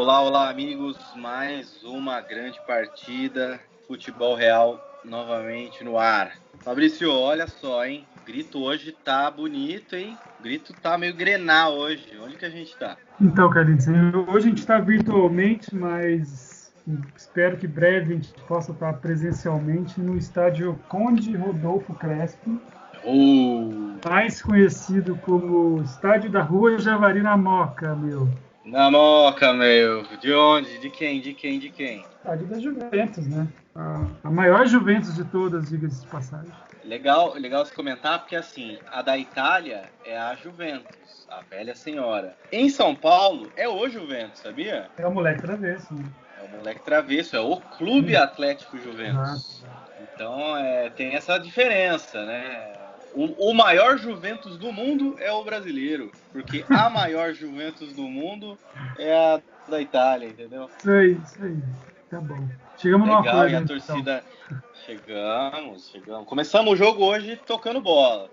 Olá, olá, amigos. Mais uma grande partida. Futebol Real novamente no ar. Fabrício, olha só, hein? O grito hoje tá bonito, hein? O grito tá meio Grenal hoje. Onde que a gente tá? Então, Carlinhos, hoje a gente está virtualmente, mas espero que breve a gente possa estar presencialmente no estádio Conde Rodolfo Crespo, Oh, mais conhecido como Estádio da Rua Javari na Moca, meu. na Moca, meu. De onde? De quem? De quem? De quem? Estádio da Juventus, né? A maior Juventus de todas, diga-se de passagem. Legal se comentar, porque assim, a da Itália é a Juventus, a velha senhora. Em São Paulo é o Juventus, sabia? É o moleque travesso, né? É o moleque travesso, é o Clube Atlético Exato. Juventus. Então tem essa diferença, né? O maior Juventus do mundo é o brasileiro, porque a maior Juventus do mundo é a da Itália, entendeu? Isso aí. Tá bom. Chegamos num Legal, e acordo, a então. torcida. Chegamos. Começamos o jogo hoje tocando bola.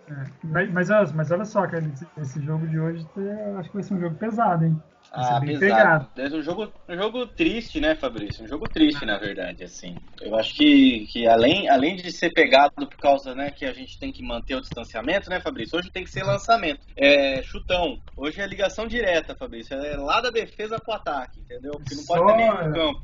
Mas olha só, Carlinhos, esse jogo de hoje eu acho que vai ser um jogo pesado, hein? Vai ser Ah, bem pesado. pegado. É um jogo triste, né, Fabrício? Um jogo triste, na verdade, assim. Eu acho que além de ser pegado por causa, né, que a gente tem que manter o distanciamento, né, Fabrício? Hoje tem que ser lançamento. É chutão. Hoje é ligação direta, Fabrício. É lá da defesa pro ataque, entendeu? Porque não pode ter meio Só. campo.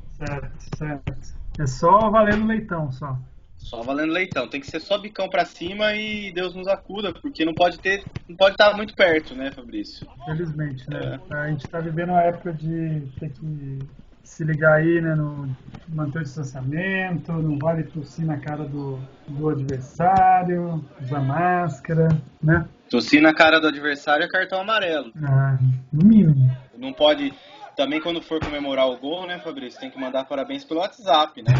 Certo. É só valendo leitão, só. Só valendo leitão. Tem que ser só bicão pra cima e Deus nos acuda, porque não pode estar muito perto, né, Fabrício? Felizmente, né? É. A gente tá vivendo uma época de ter que se ligar aí, né? No manter o distanciamento, não vale tossir na cara do adversário, usar máscara, né? Tossir na cara do adversário é cartão amarelo. Ah, no mínimo. Não pode. Também quando for comemorar o gol, né, Fabrício, tem que mandar parabéns pelo WhatsApp, né?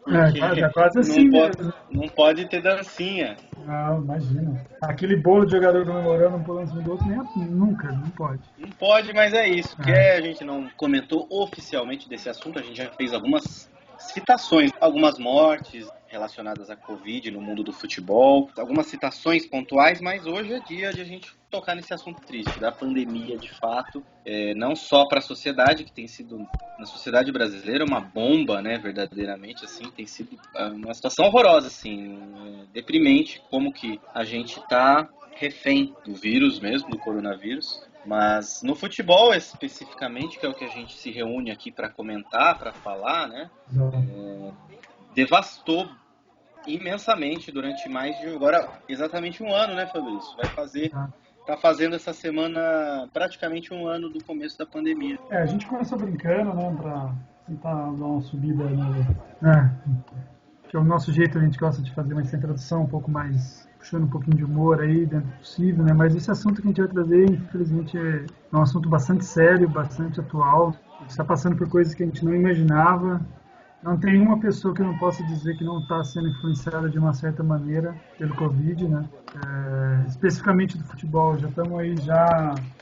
Porque Tá quase não assim pode, mesmo. não pode ter dancinha. Não, imagina. Aquele bolo de jogador comemorando um pulando em cima do outro, nunca, não pode. Não pode, mas é isso. Porque Ah, a gente não comentou oficialmente desse assunto, a gente já fez algumas citações, algumas mortes relacionadas à Covid no mundo do futebol, algumas citações pontuais, mas hoje é dia de a gente tocar nesse assunto triste, da pandemia de fato, não só para a sociedade, que tem sido, na sociedade brasileira, uma bomba, né, verdadeiramente, assim, tem sido uma situação horrorosa, assim, deprimente, como que a gente tá refém do vírus mesmo, do coronavírus. Mas no futebol especificamente, que é o que a gente se reúne aqui para comentar, para falar, né? exato. Devastou imensamente durante mais de agora exatamente um ano, né, Fabrício? Tá fazendo essa semana praticamente um ano do começo da pandemia. A gente começou brincando, né, pra tentar dar uma subida né, que é o nosso jeito, a gente gosta de fazer uma introdução um pouco mais, puxando um pouquinho de humor aí dentro do possível, né, mas esse assunto que a gente vai trazer, infelizmente, é um assunto bastante sério, bastante atual, a gente está passando por coisas que a gente não imaginava. Não tem uma pessoa que não possa dizer que não está sendo influenciada de uma certa maneira pelo Covid, né? Especificamente do futebol. Já estamos aí,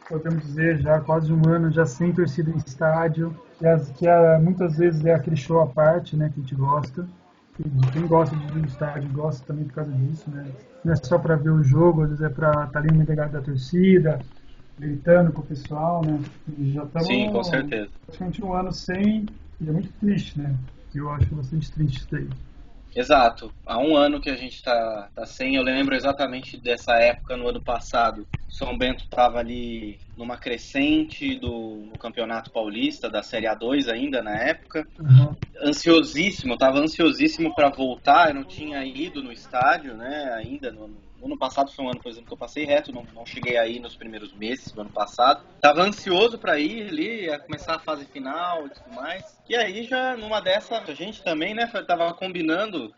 podemos dizer, já quase um ano já sem torcida em estádio, muitas vezes é aquele show à parte, né, que a gente gosta. E quem gosta de ir no estádio gosta também por causa disso, né? Não é só para ver o jogo, às vezes é para estar ali no meio da torcida, gritando com o pessoal, né? E já Sim, com estamos certeza. praticamente um ano sem, e é muito triste, né? Eu acho bastante triste isso aí. Exato. Há um ano que a gente tá sem. Eu lembro exatamente dessa época no ano passado. São Bento estava ali numa crescente no Campeonato Paulista, da Série A2 ainda na época. Uhum. Ansiosíssimo, eu tava ansiosíssimo para voltar. Eu não tinha ido no estádio, né, ainda. No ano passado foi um ano, por exemplo, que eu passei reto, não cheguei aí nos primeiros meses do ano passado. Tava ansioso para ir ali, a começar a fase final e tudo mais. E aí já numa dessa, a gente também, né, tava combinando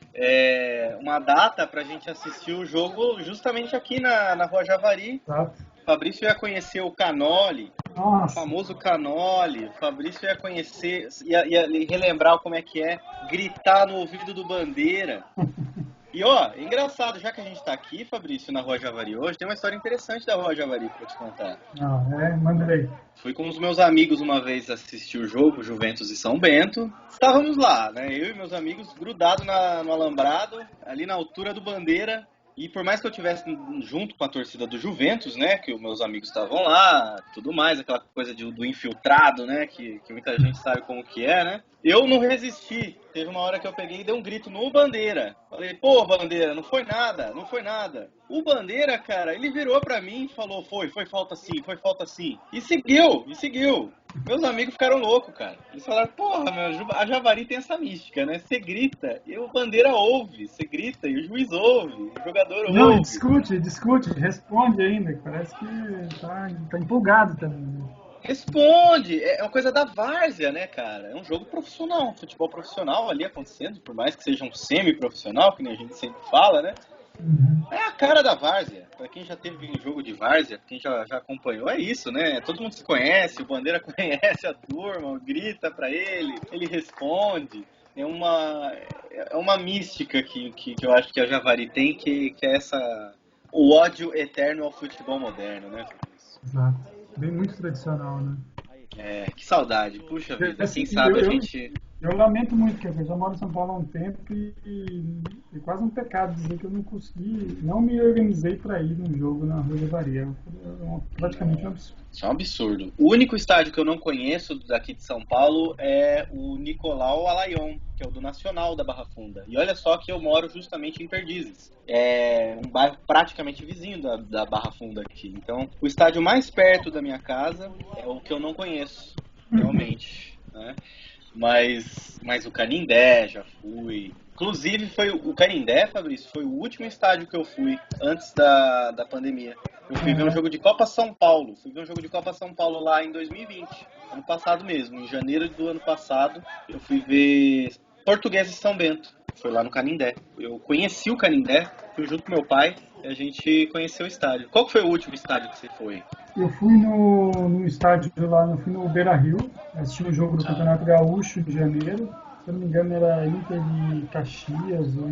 uma data pra gente assistir o jogo justamente aqui na Rua Javari. Tá? O Fabrício ia conhecer o Canoli, o Nossa, famoso Canoli. O Fabrício ia conhecer, ia relembrar como é que é gritar no ouvido do Bandeira. E ó, é engraçado, já que a gente tá aqui, Fabrício, na Rua Javari hoje, tem uma história interessante da Rua Javari pra te contar. mandei. Fui com os meus amigos uma vez assistir o jogo, Juventus e São Bento. Estávamos lá, né? Eu e meus amigos grudados no alambrado, ali na altura do Bandeira. E por mais que eu tivesse junto com a torcida do Juventus, né, que os meus amigos estavam lá, tudo mais, aquela coisa do infiltrado, né, que muita gente sabe como que é, né, eu não resisti. Teve uma hora que eu peguei e dei um grito no Bandeira. Falei, pô, Bandeira, não foi nada, não foi nada. O Bandeira, cara, ele virou pra mim e falou, foi falta sim, foi falta sim. E seguiu. Meus amigos ficaram loucos, cara. Eles falaram, porra, a Javari tem essa mística, né? Você grita e o Bandeira ouve. Você grita e o juiz ouve, o jogador ouve. Não, discute, responde ainda. Parece que tá empolgado também. Né? Responde! É uma coisa da várzea, né, cara? É um jogo profissional, um futebol profissional ali acontecendo, por mais que seja um semi-profissional, que nem a gente sempre fala, né? Uhum. É a cara da várzea. Pra quem já teve um jogo de várzea, quem já acompanhou, é isso, né? Todo mundo se conhece, o Bandeira conhece a turma, grita pra ele responde. É uma mística que eu acho que a Javari tem, que é o ódio eterno ao futebol moderno, né? Exato. Bem muito tradicional, né? Que saudade. Puxa vida, Assim, quem sabe a gente... Eu lamento muito, porque eu já moro em São Paulo há um tempo e quase um pecado dizer que eu não me organizei para ir num jogo na Rua Javari. Praticamente um absurdo. Isso é um absurdo. O único estádio que eu não conheço daqui de São Paulo é o Nicolau Alayon, que é o do Nacional da Barra Funda. E olha só que eu moro justamente em Perdizes. É um bairro praticamente vizinho da Barra Funda aqui. Então, o estádio mais perto da minha casa é o que eu não conheço, realmente, né? Mas o Canindé já fui. Inclusive, foi o Canindé, Fabrício, foi o último estádio que eu fui antes da pandemia. Eu fui ver um jogo de Copa São Paulo. Fui ver um jogo de Copa São Paulo lá em 2020. Ano passado mesmo, em janeiro do ano passado, eu fui ver Portuguesa e São Bento. Foi lá no Canindé. Eu conheci o Canindé, fui junto com meu pai e a gente conheceu o estádio. Qual que foi o último estádio que você foi? Eu fui no estádio lá, eu fui no Beira-Rio, assisti um jogo do Campeonato Gaúcho de janeiro. Se eu não me engano era Inter e Caxias, ou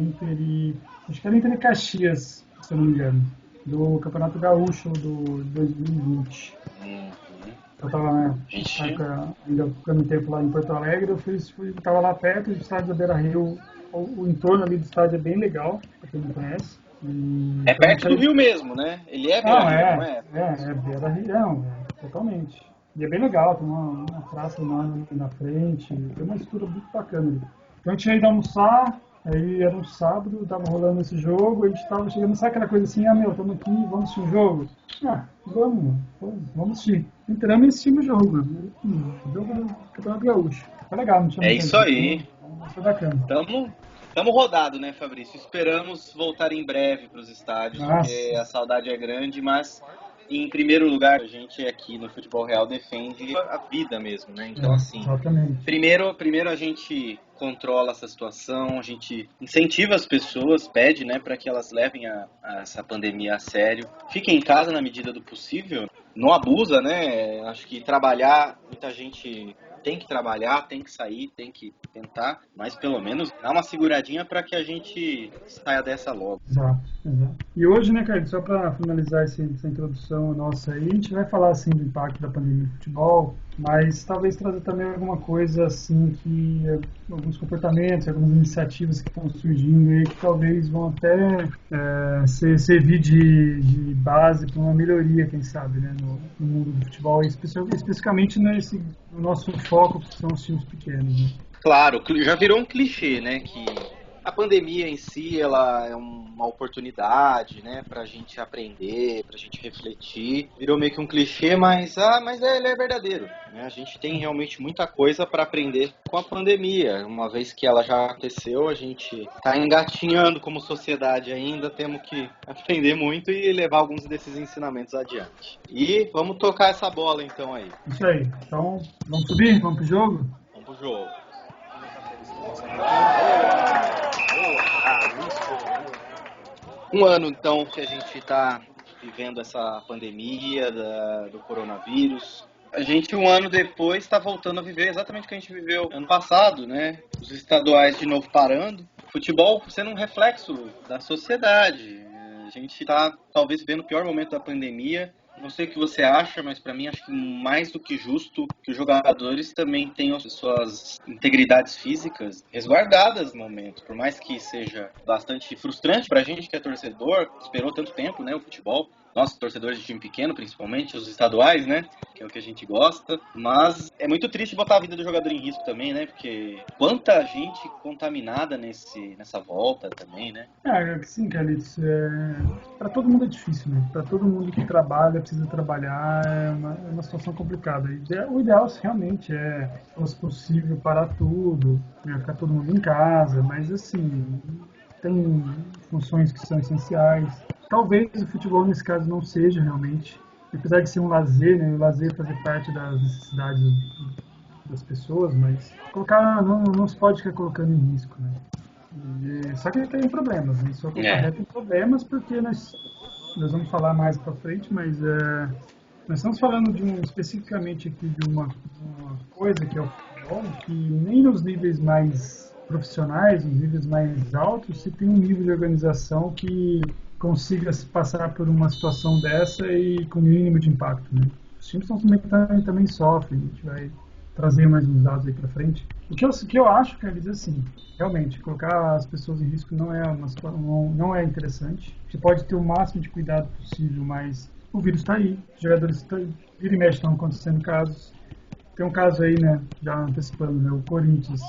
acho que era Inter e Caxias, se eu não me engano, do Campeonato Gaúcho do 2020. Eu estava ainda ficando um tempo lá em Porto Alegre, eu estava lá perto do estádio da Beira-Rio, o entorno ali do estádio é bem legal, para quem não conhece. É perto do Rio mesmo, né? Ele é Beira-Rio, não é? É Beira-Rio, totalmente. E é bem legal, tem uma praça enorme na frente, tem uma estrutura muito bacana ali. Então a gente ia ido almoçar, aí era um sábado, tava rolando esse jogo, a gente tava chegando, sabe aquela coisa assim, estamos aqui, vamos assistir um jogo? Vamos assistir. Entramos e assistimos o jogo. O jogo do Campeonato Gaúcho. Foi legal, não tinha É isso aí. Foi bacana. Estamos rodados, né, Fabrício? Esperamos voltar em breve para os estádios, porque a saudade é grande, mas em primeiro lugar, a gente aqui no Futebol Real defende a vida mesmo, né? Então, assim, primeiro a gente controla essa situação, a gente incentiva as pessoas, pede, né, para que elas levem essa pandemia a sério. Fiquem em casa na medida do possível, não abusa, né? Acho que trabalhar, muita gente tem que trabalhar, tem que sair, tem que tentar, mas pelo menos dá uma seguradinha para que a gente saia dessa logo. Exato. E hoje, né, Carlos, só para finalizar essa introdução nossa aí, a gente vai falar assim do impacto da pandemia no futebol, mas talvez trazer também alguma coisa assim que alguns comportamentos, algumas iniciativas que estão surgindo aí que talvez vão até servir de base para uma melhoria, quem sabe, né, no mundo do futebol, especificamente no nosso foco, que são os times pequenos, né? Claro, já virou um clichê, né, que a pandemia em si, ela é uma oportunidade, né, pra gente aprender, pra gente refletir. Virou meio que um clichê, mas ele é verdadeiro, né? A gente tem realmente muita coisa para aprender com a pandemia. Uma vez que ela já aconteceu, a gente tá engatinhando como sociedade ainda, temos que aprender muito e levar alguns desses ensinamentos adiante. E vamos tocar essa bola então aí. Isso aí. Então, vamos subir? Vamos pro jogo? Vamos pro jogo. Um ano, então, que a gente está vivendo essa pandemia do coronavírus. A gente, um ano depois, está voltando a viver exatamente o que a gente viveu ano passado, né? Os estaduais de novo parando. Futebol sendo um reflexo da sociedade. A gente está, talvez, vivendo o pior momento da pandemia Não sei o que você acha, mas para mim acho que mais do que justo que os jogadores também tenham suas integridades físicas resguardadas no momento. Por mais que seja bastante frustrante pra gente que é torcedor, esperou tanto tempo, né, o futebol. Nós, torcedores de time pequeno, principalmente, os estaduais, né, que é o que a gente gosta. Mas é muito triste botar a vida do jogador em risco também, né, porque quanta gente contaminada nessa volta também, né. Sim, Carlitos, para todo mundo é difícil, né? Para todo mundo que trabalha, precisa trabalhar, é uma situação complicada. O ideal realmente se fosse possível, parar tudo, né? Ficar todo mundo em casa, mas assim, tem funções que são essenciais. Talvez o futebol, nesse caso, não seja realmente, apesar de ser um lazer, né? O lazer fazer parte das necessidades das pessoas, mas não se pode ficar colocando em risco, né? Só que tem problemas, né? Isso acarreta em problemas porque nós vamos falar mais para frente, mas nós estamos falando especificamente aqui de uma coisa que é o futebol, que nem nos níveis mais profissionais, nos níveis mais altos, se tem um nível de organização que consiga se passar por uma situação dessa e com o mínimo de impacto, né? Os times também sofrem, a gente vai trazer mais uns dados aí para frente. O que eu acho, cara, é assim, realmente, colocar as pessoas em risco não é interessante. Você pode ter o máximo de cuidado possível, mas o vírus está aí, os jogadores vira e mexe estão acontecendo casos. Tem um caso aí, né, já antecipando, né, o Corinthians,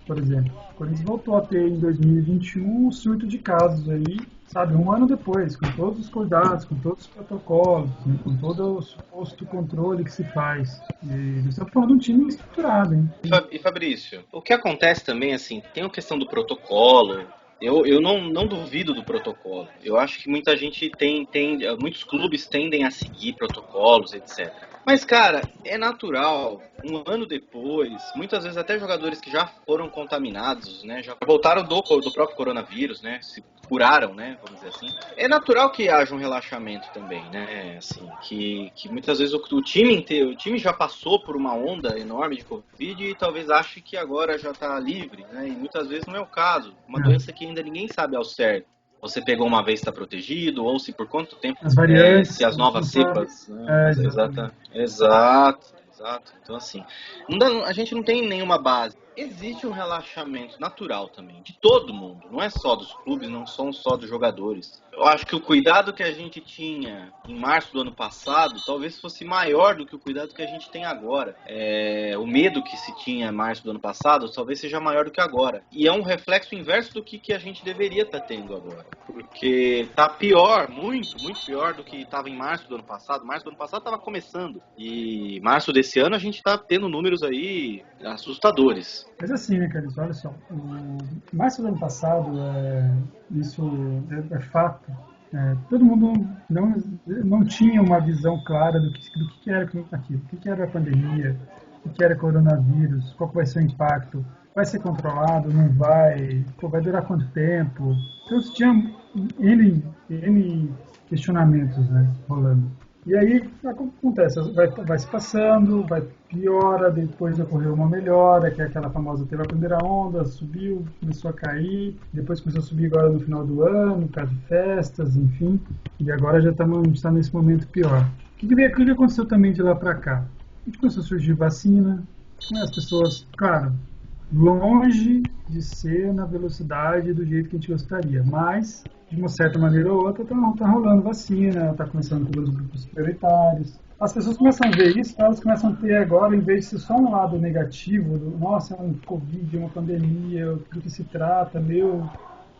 por exemplo. O Corinthians voltou a ter em 2021 um surto de casos aí, sabe, um ano depois, com todos os cuidados, com todos os protocolos, né, com todo o suposto controle que se faz. E nós estamos falando de um time estruturado, hein? E Fabrício, o que acontece também, assim, tem a questão do protocolo. Eu não duvido do protocolo. Eu acho que muita gente muitos clubes tendem a seguir protocolos, etc. Mas, cara, é natural, um ano depois, muitas vezes até jogadores que já foram contaminados, né, já voltaram do próprio coronavírus, né, se curaram, né, vamos dizer assim. É natural que haja um relaxamento também, né, assim, que muitas vezes o time inteiro, o time já passou por uma onda enorme de Covid e talvez ache que agora já está livre, né, e muitas vezes não é o caso. Uma doença que ainda ninguém sabe ao certo. Você pegou uma vez está protegido, ou se por quanto tempo, as variantes, se as novas cepas, né, exato. Então assim, a gente não tem nenhuma base. Existe um relaxamento natural também, de todo mundo, não é só dos clubes, não são só dos jogadores. Eu acho que o cuidado que a gente tinha em março do ano passado, talvez fosse maior do que o cuidado que a gente tem agora. O medo que se tinha em março do ano passado, talvez seja maior do que agora. E é um reflexo inverso do que a gente deveria estar tendo agora. Porque tá pior, muito, muito pior do que estava em março do ano passado. Março do ano passado estava começando. E março desse ano a gente está tendo números aí assustadores. Mas assim, né, Carlos, olha só, o março do ano passado, isso é fato, todo mundo não tinha uma visão clara do que era aquilo, o que era a pandemia, o que era coronavírus, qual vai ser o impacto, vai ser controlado, não vai, vai durar quanto tempo. Então, tinha N questionamentos, né, rolando. E aí, acontece, vai se passando, piora, depois ocorreu uma melhora, que é aquela famosa, teve a primeira onda, subiu, começou a cair, depois começou a subir agora no final do ano, por causa de festas, enfim, e agora já está nesse momento pior. O que aconteceu também de lá para cá? A gente começou a surgir vacina, né, as pessoas, claro, longe de ser na velocidade do jeito que a gente gostaria, mas de uma certa maneira ou outra tá rolando vacina, tá começando pelos grupos prioritários. As pessoas começam a ver isso, elas começam a ter agora, em vez de ser só um lado negativo, nossa, é um Covid, é uma pandemia, do que se trata,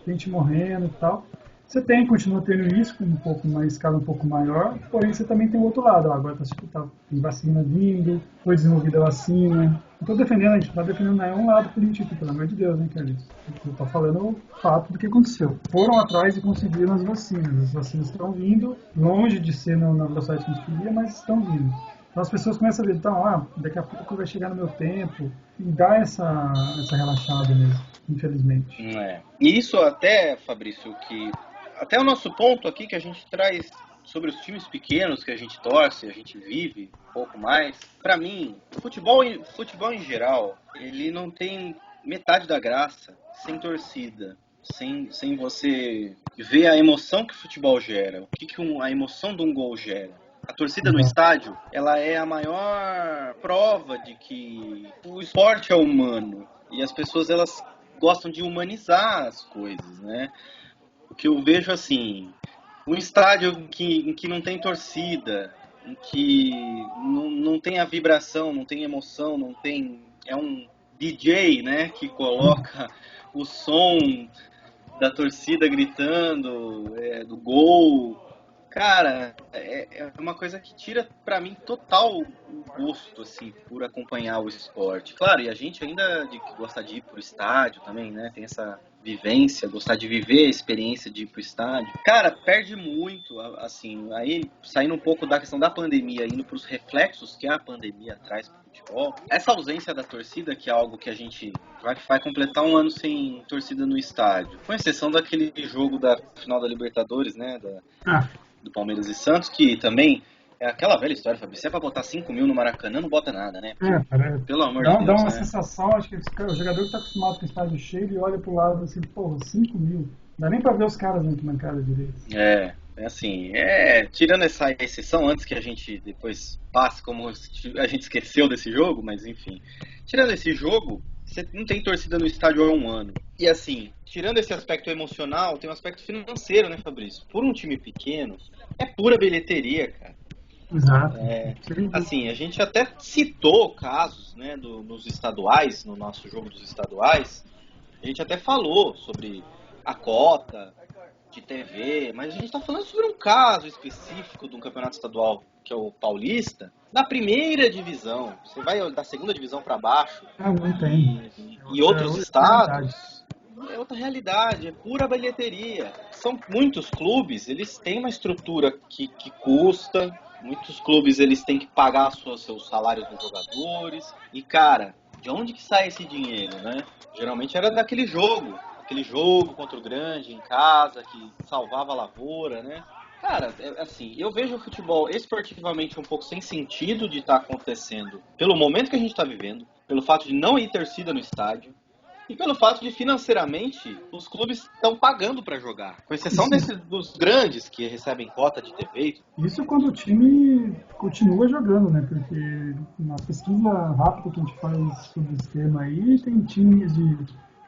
gente morrendo e tal. Você continua tendo isso com uma escala um pouco maior, porém você também tem o outro lado. Agora tem vacina vindo, foi desenvolvida a vacina. Não estou defendendo, a gente não está defendendo nenhum lado político, pelo amor de Deus, né, Carlitos? Eu estou falando o fato do que aconteceu. Foram atrás e conseguiram as vacinas. As vacinas estão vindo, longe de ser na velocidade que a gente queria, mas estão vindo. Então as pessoas começam a ver, então, daqui a pouco vai chegar no meu tempo, e dá essa relaxada mesmo, infelizmente. E isso até, Fabrício, até o nosso ponto aqui que a gente traz sobre os times pequenos que a gente torce, a gente vive um pouco mais. Para mim, futebol em geral, ele não tem metade da graça sem torcida, sem você ver a emoção que o futebol gera, a emoção de um gol gera. A torcida no estádio, ela é a maior prova de que o esporte é humano. E as pessoas, elas gostam de humanizar as coisas, né? O que eu vejo, assim, um estádio em que não tem torcida, em que não tem a vibração, não tem emoção, não tem... É um DJ, né, que coloca o som da torcida gritando, do gol. Cara, é uma coisa que tira pra mim total o gosto, assim, por acompanhar o esporte. Claro, e a gente ainda gosta de ir pro estádio também, né? Tem essa vivência, gostar de viver a experiência de ir pro estádio. Cara, perde muito, assim, aí saindo um pouco da questão da pandemia, indo pros reflexos que a pandemia traz pro futebol. Essa ausência da torcida, que é algo que a gente vai completar um ano sem torcida no estádio, com exceção daquele jogo da final da Libertadores, né? Do Palmeiras e Santos, que também é aquela velha história, Fabrício. Se é pra botar 5 mil no Maracanã, não bota nada, né? Cara, pelo amor dá de Deus, uma né? sensação, acho que o jogador que tá acostumado com o estádio cheio, ele olha pro lado assim, porra, 5 mil. Não dá nem pra ver os caras na arquibancada direito. É assim, tirando essa exceção, antes que a gente depois passe como a gente esqueceu desse jogo, mas enfim. Tirando esse jogo, você não tem torcida no estádio há um ano. E assim, tirando esse aspecto emocional, tem um aspecto financeiro, né, Fabrício? Por um time pequeno, é pura bilheteria, cara. Exato. Assim, a gente até citou casos, né, nos estaduais, no nosso jogo dos estaduais, a gente até falou sobre a cota de TV, mas a gente está falando sobre um caso específico de um campeonato estadual, que é o Paulista, da primeira divisão. Você vai da segunda divisão para baixo, não tem. E outros estados, é outra realidade, é pura bilheteria. São muitos clubes, eles têm uma estrutura que custa, muitos clubes eles têm que pagar seus salários dos jogadores, e cara, de onde que sai esse dinheiro, né? Geralmente era daquele jogo contra o Grande em casa, que salvava a lavoura, né? Cara, assim, eu vejo o futebol esportivamente um pouco sem sentido de estar acontecendo pelo momento que a gente está vivendo, pelo fato de não ir torcida no estádio e pelo fato de financeiramente os clubes estão pagando para jogar, com exceção dos grandes que recebem cota de TV. Isso quando o time continua jogando, né? Porque na pesquisa rápida que a gente faz sobre esse tema aí, tem times de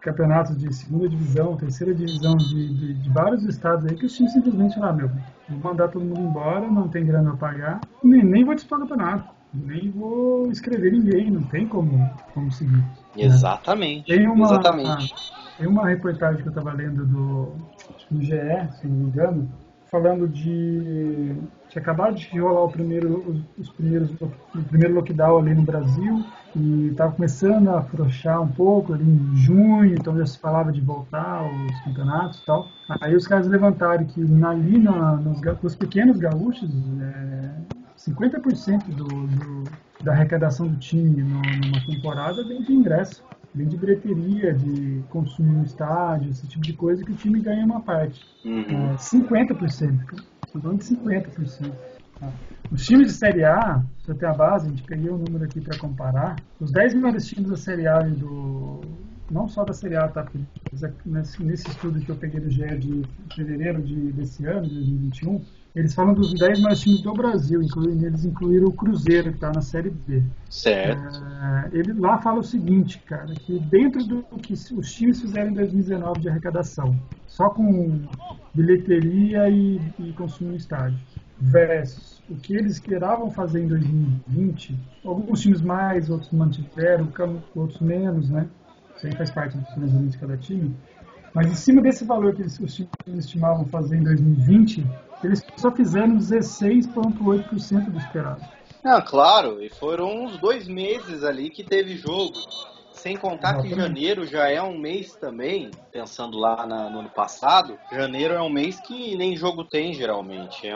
campeonatos de segunda divisão, terceira divisão de vários estados aí que os times simplesmente falam, vou mandar todo mundo embora, não tem grana pra pagar, nem vou disputar o campeonato, nem vou escrever ninguém, não tem como seguir. Exatamente. Tem uma reportagem que eu estava lendo do GE, se não me engano, falando de acabar de rolar o primeiro lockdown ali no Brasil e estava começando a afrouxar um pouco ali em junho, então já se falava de voltar os campeonatos e tal. Aí os caras levantaram que nos pequenos gaúchos, 50% da arrecadação do time numa temporada vem de ingresso, vem de bilheteria, de consumo no estádio, esse tipo de coisa que o time ganha uma parte. 50%. Estou falando de 50%. Os times de Série A, você tem a base, a gente peguei o número aqui para comparar, os 10 melhores times da Série A não só da Série A, tá? Porque nesse estudo que eu peguei do GE de fevereiro desse ano, de 2021, eles falam dos 10 maiores times do Brasil, eles incluíram o Cruzeiro, que está na Série B. Certo. Ele lá fala o seguinte, cara, que dentro do que os times fizeram em 2019 de arrecadação, só com bilheteria e consumo no estádio, versus o que eles esperavam fazer em 2020, alguns times mais, outros mantiveram, outros menos, né? Isso aí faz parte do planejamento de cada time. Mas em cima desse valor que os times estimavam fazer em 2020, eles só fizeram 16,8% do esperado. Claro, e foram uns 2 meses ali que teve jogo. Sem contar que janeiro já é um mês também, pensando lá no ano passado, janeiro é um mês que nem jogo tem geralmente.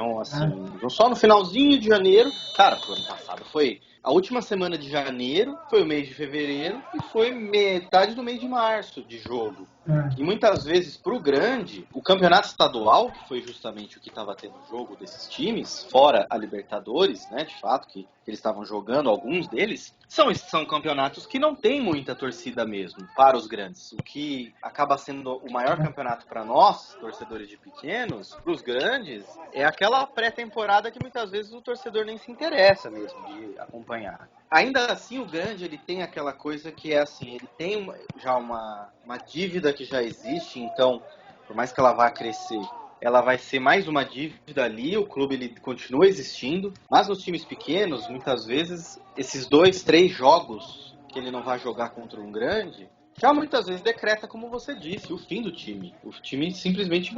Só no finalzinho de janeiro, cara, o ano passado foi a última semana de janeiro, foi o mês de fevereiro e foi metade do mês de março de jogo. É. E muitas vezes, para o grande, o campeonato estadual, que foi justamente o que estava tendo jogo desses times, fora a Libertadores, né, de fato, que eles estavam jogando, alguns deles, são campeonatos que não tem muita torcida mesmo, para os grandes. O que acaba sendo o maior campeonato para nós, torcedores de pequenos, para os grandes, é aquela pré-temporada que muitas vezes o torcedor nem se interessa mesmo de acompanhar. Ainda assim, o grande, ele tem aquela coisa que é assim, ele tem já uma dívida que já existe, então, por mais que ela vá crescer, ela vai ser mais uma dívida ali, o clube ele continua existindo, mas nos times pequenos, muitas vezes, esses 2, 3 jogos que ele não vai jogar contra um grande, já muitas vezes decreta, como você disse, o fim do time. O time simplesmente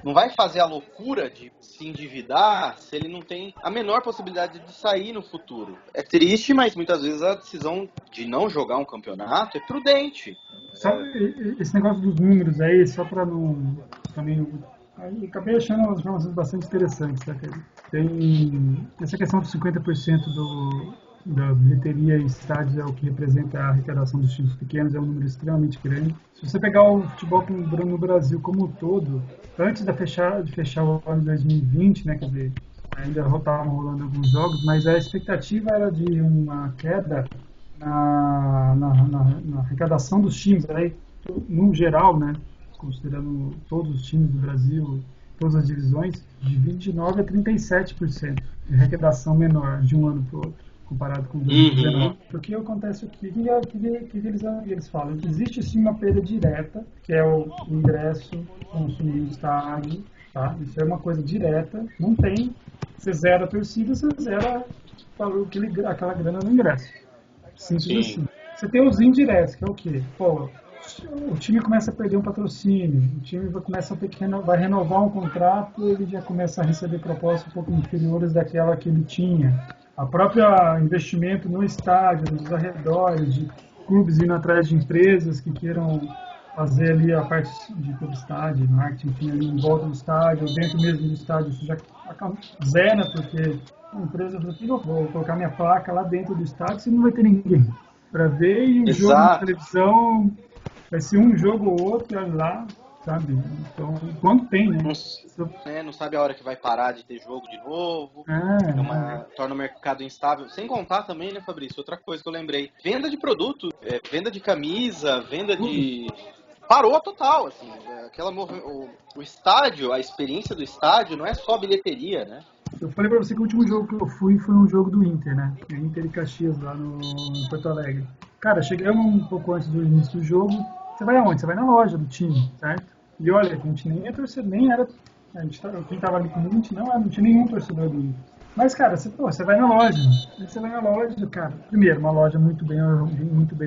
não vai fazer a loucura de se endividar se ele não tem a menor possibilidade de sair no futuro. É triste, mas muitas vezes a decisão de não jogar um campeonato é prudente. Só esse negócio dos números aí, só para não também. Aí eu acabei achando umas informações bastante interessantes, tá, cara? Tem essa questão dos 50% da bilheteria em estádios é o que representa a arrecadação dos times pequenos, é um número extremamente grande. Se você pegar o futebol no Brasil como um todo, antes de fechar o ano de 2020, né, quer dizer, ainda estavam rolando alguns jogos, mas a expectativa era de uma queda na arrecadação dos times, aí, no geral, né, considerando todos os times do Brasil, todas as divisões, de 29% a 37% de arrecadação menor de um ano para o outro, comparado com 2019. Porque acontece o que eles falam? Existe sim uma perda direta, que é o ingresso consumido no estádio, tá? Isso é uma coisa direta, não tem, você zera a torcida, você zera aquela grana no ingresso. Simples assim. Você tem os indiretos, que é o quê? Pô, o time começa a perder um patrocínio, o time começa a ter que vai renovar um contrato, ele já começa a receber propostas um pouco inferiores daquela que ele tinha. A própria investimento no estádio, nos arredores, de clubes indo atrás de empresas que queiram fazer ali a parte de publicidade, marketing, enfim, ali em volta do estádio, ou dentro mesmo do estádio, isso já zera, porque a empresa falou, eu vou colocar minha placa lá dentro do estádio, se não vai ter ninguém para ver, e o jogo na televisão vai ser um jogo ou outro, olha lá, sabe? Então, quando tem, né? Não sabe a hora que vai parar de ter jogo de novo, torna o mercado instável. Sem contar também, né, Fabrício, outra coisa que eu lembrei, venda de produto, venda de camisa, venda de... Parou total, assim, o estádio, a experiência do estádio não é só bilheteria, né? Eu falei pra você que o último jogo que eu fui foi um jogo do Inter, né? Inter e Caxias, lá em Porto Alegre. Cara, chegamos um pouco antes do início do jogo. Você vai aonde? Você vai na loja do time, certo? E olha, a gente nem é torcedor, nem era... quem tava ali comigo, não tinha nenhum torcedor do Inter. Mas, cara, você vai na loja. Você vai na loja, cara. Primeiro, uma loja muito bem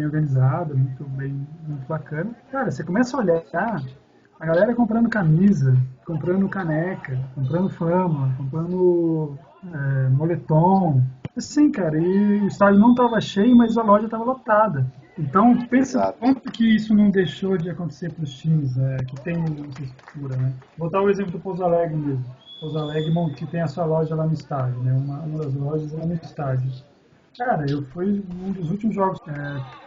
organizada, muito bacana. Cara, você começa a olhar, a galera comprando camisa, comprando caneca, comprando fama, comprando moletom. Assim, cara, e o estádio não estava cheio, mas a loja estava lotada. Então, pensa quanto que isso não deixou de acontecer para os times que tem essa estrutura, né? Vou dar o exemplo do Pouso Alegre mesmo. Pouso Alegre, que tem a sua loja lá no estádio, né? Uma das lojas lá no estádio. Cara, eu fui um dos últimos jogos,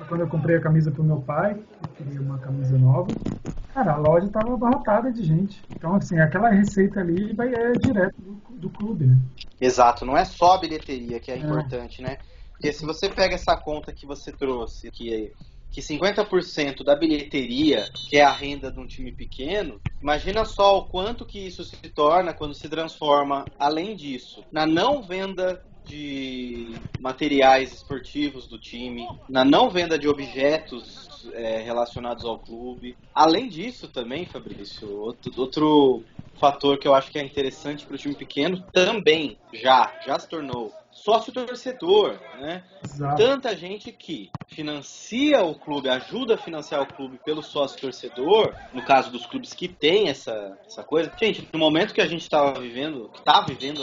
quando eu comprei a camisa pro meu pai, eu queria uma camisa nova. Cara, a loja estava abarrotada de gente. Então, assim, aquela receita ali é direto do clube, né? Exato, não é só a bilheteria que é importante, né? Porque se você pega essa conta que você trouxe, que 50% da bilheteria, que é a renda de um time pequeno, imagina só o quanto que isso se torna quando se transforma, além disso, na não venda de materiais esportivos do time, na não venda de objetos relacionados ao clube. Além disso também, Fabrício, outro fator que eu acho que é interessante para o time pequeno também já se tornou sócio torcedor, né? Exato. Tanta gente que financia o clube, ajuda a financiar o clube pelo sócio torcedor, no caso dos clubes que tem essa coisa. Gente, no momento que a gente está vivendo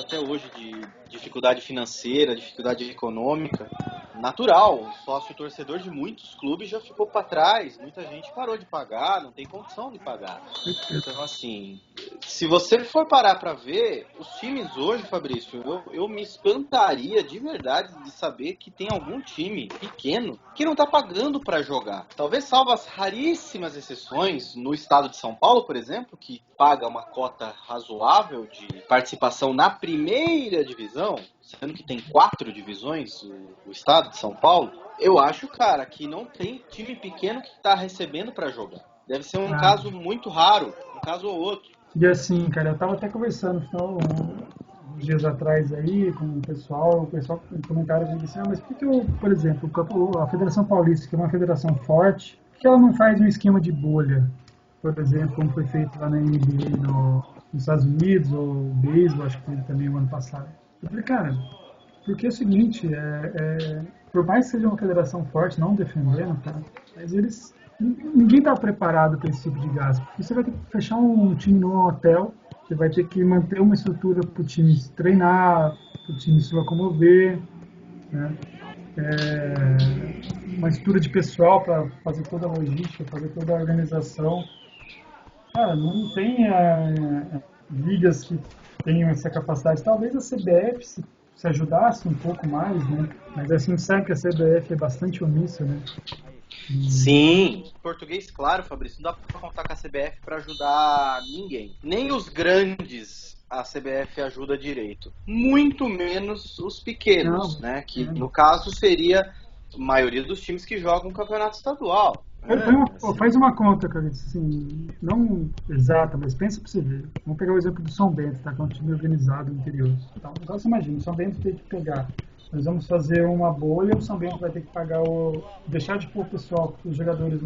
até hoje de dificuldade financeira, dificuldade econômica, natural, o sócio torcedor de muitos clubes já ficou para trás, muita gente parou de pagar, não tem condição de pagar. Então, assim, se você for parar para ver, os times hoje, Fabrício, eu me espantaria de verdade de saber que tem algum time pequeno que não tá pagando para jogar. Talvez salvo as raríssimas exceções, no estado de São Paulo, por exemplo, que paga uma cota razoável de participação na primeira divisão, sendo que tem 4 divisões o estado de São Paulo. Eu acho, cara, que não tem time pequeno que tá recebendo para jogar. Deve ser um caso muito raro, um caso ou outro. E assim, cara, eu tava até conversando uns dias atrás aí com o pessoal em comentários disse assim, mas por que por exemplo, a Federação Paulista, que é uma federação forte, por que ela não faz um esquema de bolha, por exemplo, como foi feito lá na NBA nos Estados Unidos, ou beisebol, acho que teve também o ano passado. Eu falei, cara, porque é o seguinte, por mais que seja uma federação forte, não defendendo, tá? Mas ninguém está preparado para esse tipo de gasto. Você vai ter que fechar um time num hotel, você vai ter que manter uma estrutura para o time se treinar, para o time se locomover, né? Uma estrutura de pessoal para fazer toda a logística, fazer toda a organização. Cara, não tem ligas que tenham essa capacidade. Talvez a CBF se ajudasse um pouco mais, né? Mas assim, sabe que a CBF é bastante omissa, né? Sim, português claro, Fabrício, não dá pra contar com a CBF pra ajudar ninguém. Nem os grandes a CBF ajuda direito. Muito menos os pequenos, né? Que no caso seria a maioria dos times que jogam campeonato estadual. Faz uma conta, cara, assim, não exata, mas pensa pra você ver. Vamos pegar o exemplo do São Bento, tá? Que é um time organizado no interior. Então, agora você imagina, o São Bento tem que pegar. Nós vamos fazer uma bolha, o São Bento vai ter que pagar deixar de pôr o pessoal, os jogadores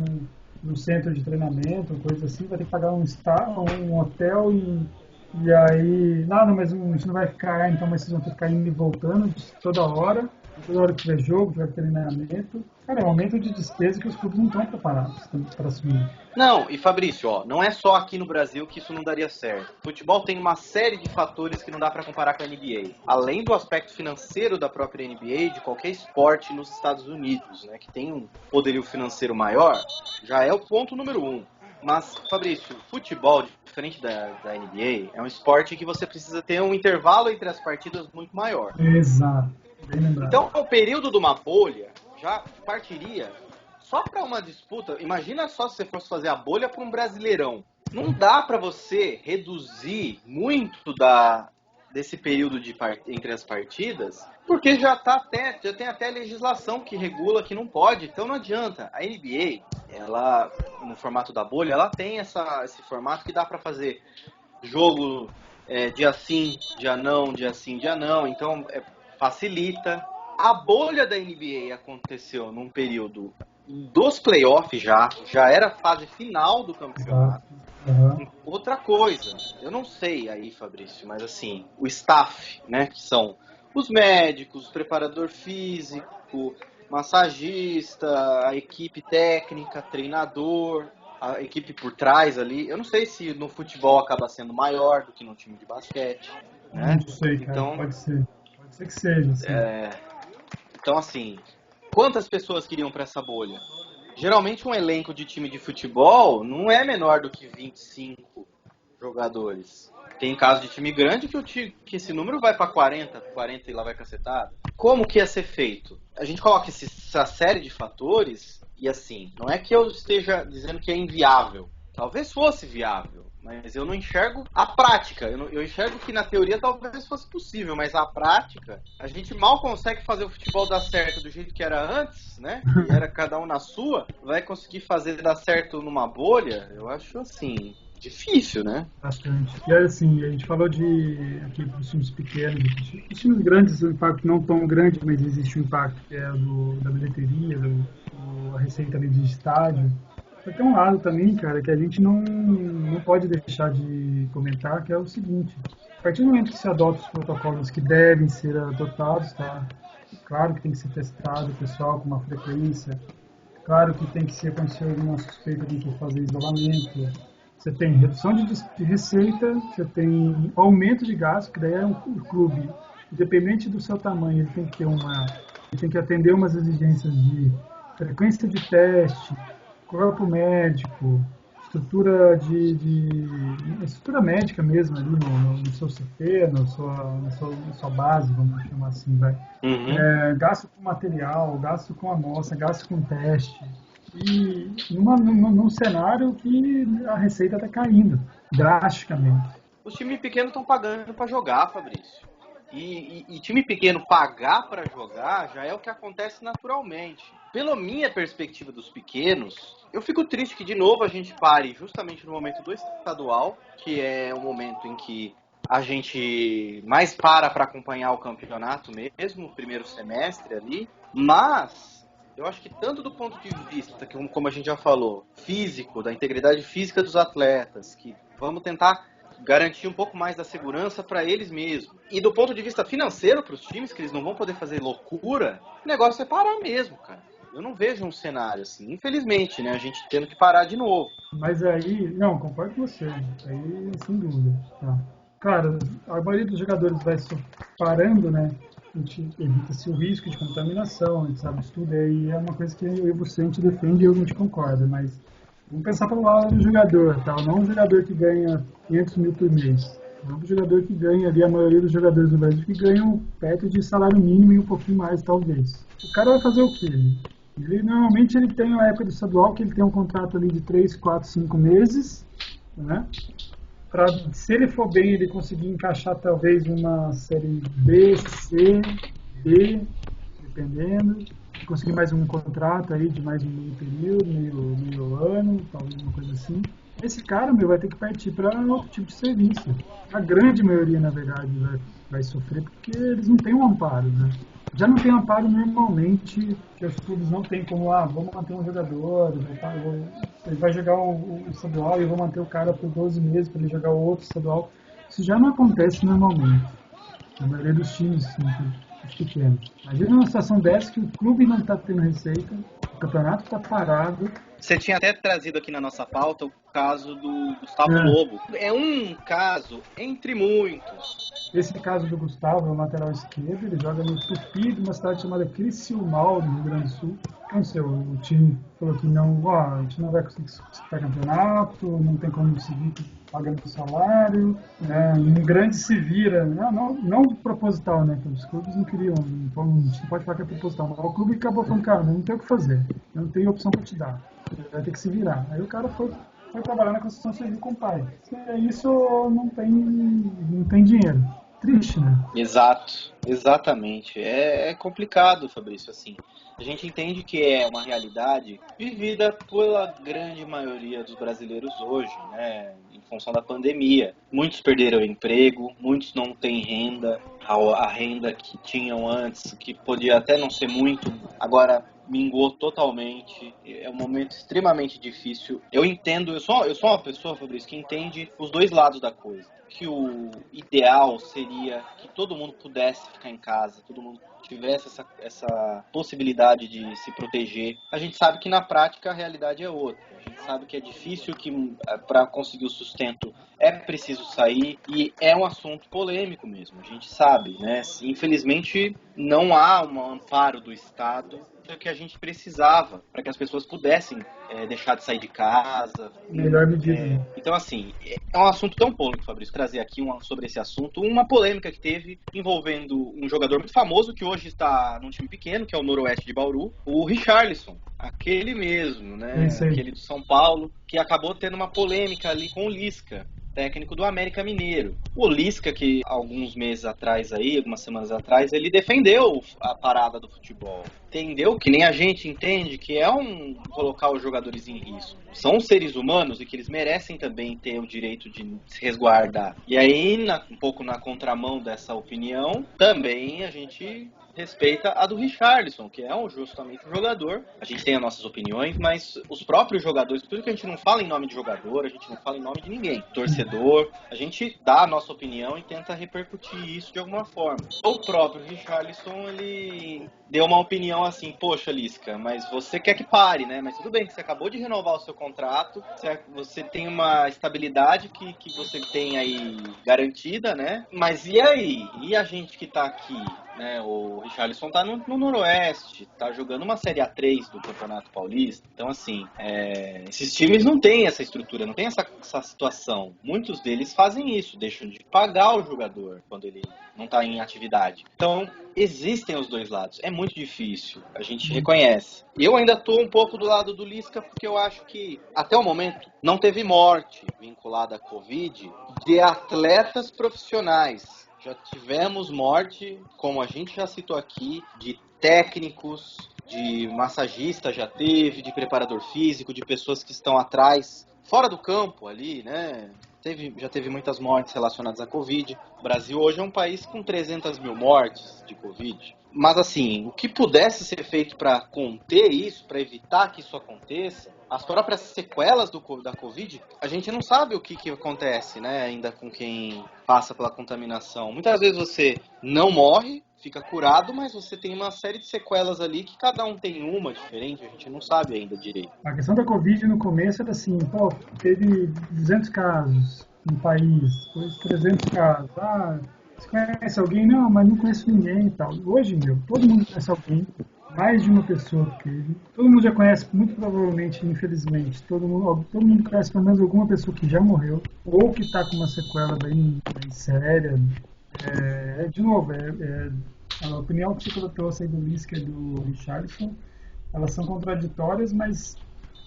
num centro de treinamento, coisa assim, vai ter que pagar um hotel e aí, não, mas a gente não vai ficar, então mas vocês vão ter que ficar indo e voltando toda hora que tiver jogo, tiver treinamento. Cara, é um aumento de despesa que os clubes não estão preparados para assumir. Não, e Fabrício, não é só aqui no Brasil que isso não daria certo. O futebol tem uma série de fatores que não dá para comparar com a NBA. Além do aspecto financeiro da própria NBA, de qualquer esporte nos Estados Unidos, né, que tem um poderio financeiro maior, já é o ponto número 1. Mas, Fabrício, futebol, diferente da NBA, é um esporte que você precisa ter um intervalo entre as partidas muito maior. Exato. Bem lembrado. Então, o período de uma bolha já partiria só para uma disputa. Imagina só se você fosse fazer a bolha para um Brasileirão. Não dá para você reduzir muito desse período entre as partidas, porque já tem até legislação que regula que não pode. Então não adianta. A NBA, ela no formato da bolha, ela tem esse formato que dá para fazer jogo dia sim, dia não, dia sim, dia não. Então facilita. A bolha da NBA aconteceu num período dos playoffs já era a fase final do campeonato. Uhum. Outra coisa, eu não sei aí, Fabrício, mas assim, o staff, né, que são os médicos, o preparador físico, massagista, a equipe técnica, treinador, a equipe por trás ali. Eu não sei se no futebol acaba sendo maior do que no time de basquete, né? Não sei, cara, então, pode ser que seja, assim. Então, assim, quantas pessoas queriam para essa bolha? Geralmente um elenco de time de futebol não é menor do que 25 jogadores. Tem casos de time grande que esse número vai para 40 e lá vai cacetada. Como que ia ser feito? A gente coloca essa série de fatores e assim, não é que eu esteja dizendo que é inviável. Talvez fosse viável, mas eu não enxergo a prática. Eu enxergo que na teoria talvez fosse possível, mas a prática, a gente mal consegue fazer o futebol dar certo do jeito que era antes, né? Que era cada um na sua. Vai conseguir fazer dar certo numa bolha? Eu acho assim, difícil, né? Bastante. E assim, a gente falou aqui dos times pequenos, os times grandes, o impacto não tão grande, mas existe um impacto que é da bilheteria, a receita ali de estádio. Só tem um lado também, cara, que a gente não pode deixar de comentar, que é o seguinte: a partir do momento que se adota os protocolos que devem ser adotados, tá? Claro que tem que ser testado o pessoal com uma frequência, claro que tem que ser, quando se alguma suspeita, tem que fazer isolamento. Você tem redução de receita, você tem aumento de gasto, que daí é um clube, independente do seu tamanho, ele tem que atender umas exigências de frequência de teste, corpo médico, estrutura estrutura médica mesmo ali no seu CT, na sua base, vamos chamar assim, vai. Gasto com material, gasto com amostra, gasto com teste. E num cenário que a receita está caindo drasticamente. Os times pequenos estão pagando para jogar, Fabrício. E time pequeno pagar para jogar já é o que acontece naturalmente. Pela minha perspectiva dos pequenos, eu fico triste que de novo a gente pare justamente no momento do estadual, que é o momento em que a gente mais para acompanhar o campeonato mesmo, o primeiro semestre ali. Mas eu acho que tanto do ponto de vista, como a gente já falou, físico, da integridade física dos atletas, que vamos tentar garantir um pouco mais da segurança para eles mesmos. E do ponto de vista financeiro para os times, que eles não vão poder fazer loucura, o negócio é parar mesmo, cara. Eu não vejo um cenário assim, infelizmente, né? A gente tendo que parar de novo. Mas aí, não, concordo com você. Aí, sem dúvida. Tá. Claro, a maioria dos jogadores vai parando, né? A gente evita-se o risco de contaminação, a gente sabe isso tudo. Aí é uma coisa que eu e você a gente defende e eu não te concordo, mas vamos pensar pelo lado do jogador, tá? Não um jogador que ganha 500 mil por mês. Não um jogador que ganha ali, a maioria dos jogadores do Brasil que ganham perto de salário mínimo e um pouquinho mais, talvez. O cara vai fazer o quê? Normalmente ele tem uma época do estadual que ele tem um contrato ali de 3, 4, 5 meses, né? Se ele for bem, ele conseguir encaixar talvez uma série B, C, D, dependendo. Conseguir mais um contrato aí de mais um meio período, meio ano, talvez uma coisa assim. Esse cara, vai ter que partir para outro tipo de serviço. A grande maioria, na verdade, vai sofrer porque eles não têm um amparo, né? Já não tem amparo normalmente, que os clubes não têm como, vamos manter um jogador, ele vai jogar o estadual e eu vou manter o cara por 12 meses para ele jogar o outro estadual. Isso já não acontece normalmente. Na maioria dos times, pequenos. Imagina uma situação dessa que o clube não está tendo receita, o campeonato está parado. Você tinha até trazido aqui na nossa pauta o caso do Gustavo Lobo. É um caso entre muitos. Esse caso do Gustavo é o lateral esquerdo, ele joga no Tupi, de uma cidade chamada Criciúmal, no Rio Grande do Sul. Não sei, o time falou que a gente não vai conseguir disputar campeonato, não tem como seguir pagando o salário, um grande se vira, não proposital, né, que os clubes não queriam, a gente não pode falar que é proposital, mas o clube acabou falando, cara, não tem o que fazer, não tem opção para te dar, vai ter que se virar. Aí o cara foi trabalhar na construção civil com o pai. Isso não tem dinheiro. Triste, né? Exato, exatamente. É complicado, Fabrício, assim. A gente entende que é uma realidade vivida pela grande maioria dos brasileiros hoje, né? Em função da pandemia. Muitos perderam o emprego, muitos não têm renda. A renda que tinham antes, que podia até não ser muito, agora minguou totalmente. É um momento extremamente difícil. Eu entendo, eu sou uma pessoa, Fabrício, que entende os dois lados da coisa. Que o ideal seria que todo mundo pudesse ficar em casa, todo mundo tivesse essa possibilidade de se proteger. A gente sabe que na prática a realidade é outra. A gente sabe que é difícil, que para conseguir o sustento é preciso sair, e é um assunto polêmico mesmo, a gente sabe, né? Infelizmente não há um amparo do Estado que a gente precisava para que as pessoas pudessem deixar de sair de casa. Melhor medida. Então, assim, é um assunto tão polêmico, Fabrício, trazer aqui sobre esse assunto, uma polêmica que teve envolvendo um jogador muito famoso que hoje está num time pequeno, que é o Noroeste de Bauru, o Richarlison, aquele mesmo, né? Aquele do São Paulo, que acabou tendo uma polêmica ali com o Lisca, técnico do América Mineiro. O Lisca, que alguns meses atrás aí, algumas semanas atrás, ele defendeu a parada do futebol. Entendeu? Que nem a gente entende que é colocar os jogadores em risco. São seres humanos e que eles merecem também ter o direito de se resguardar. E aí, um pouco na contramão dessa opinião, também a gente respeita a do Richarlison, que é justamente um jogador. A gente tem as nossas opiniões, mas os próprios jogadores, por isso que a gente não fala em nome de jogador, a gente não fala em nome de ninguém. Torcedor, a gente dá a nossa opinião e tenta repercutir isso de alguma forma. O próprio Richarlison, ele deu uma opinião assim, poxa, Lisca, mas você quer que pare, né? Mas tudo bem, que você acabou de renovar o seu contrato, você tem uma estabilidade que você tem aí garantida, né? Mas e aí? E a gente que tá aqui? né? O Richarlison tá no Noroeste, tá jogando uma Série A3 do Campeonato Paulista. Então, assim, esses times não têm essa estrutura, não tem essa situação. Muitos deles fazem isso, deixam de pagar o jogador quando ele não tá em atividade. Então, existem os dois lados. É muito difícil, a gente reconhece. Eu ainda tô um pouco do lado do Lisca, porque eu acho que, até o momento, não teve morte vinculada à Covid de atletas profissionais. Já tivemos morte, como a gente já citou aqui, de técnicos, de massagista já teve, de preparador físico, de pessoas que estão atrás, fora do campo ali, né? Já teve muitas mortes relacionadas à Covid. O Brasil hoje é um país com 300 mil mortes de Covid. Mas assim, o que pudesse ser feito para conter isso, para evitar que isso aconteça, as próprias sequelas da Covid, a gente não sabe o que acontece, né, ainda com quem passa pela contaminação. Muitas vezes você não morre, fica curado, mas você tem uma série de sequelas ali que cada um tem uma diferente, a gente não sabe ainda direito. A questão da Covid no começo era assim, pô, teve 200 casos no país, depois 300 casos. Você conhece alguém? Não, mas não conheço ninguém e tal. Hoje, todo mundo conhece alguém, mais de uma pessoa que teve. Todo mundo já conhece, muito provavelmente, infelizmente, todo mundo conhece pelo menos alguma pessoa que já morreu, ou que está com uma sequela bem séria. De novo, a opinião que você trouxe aí do Lisca e do Richarlison, elas são contraditórias, mas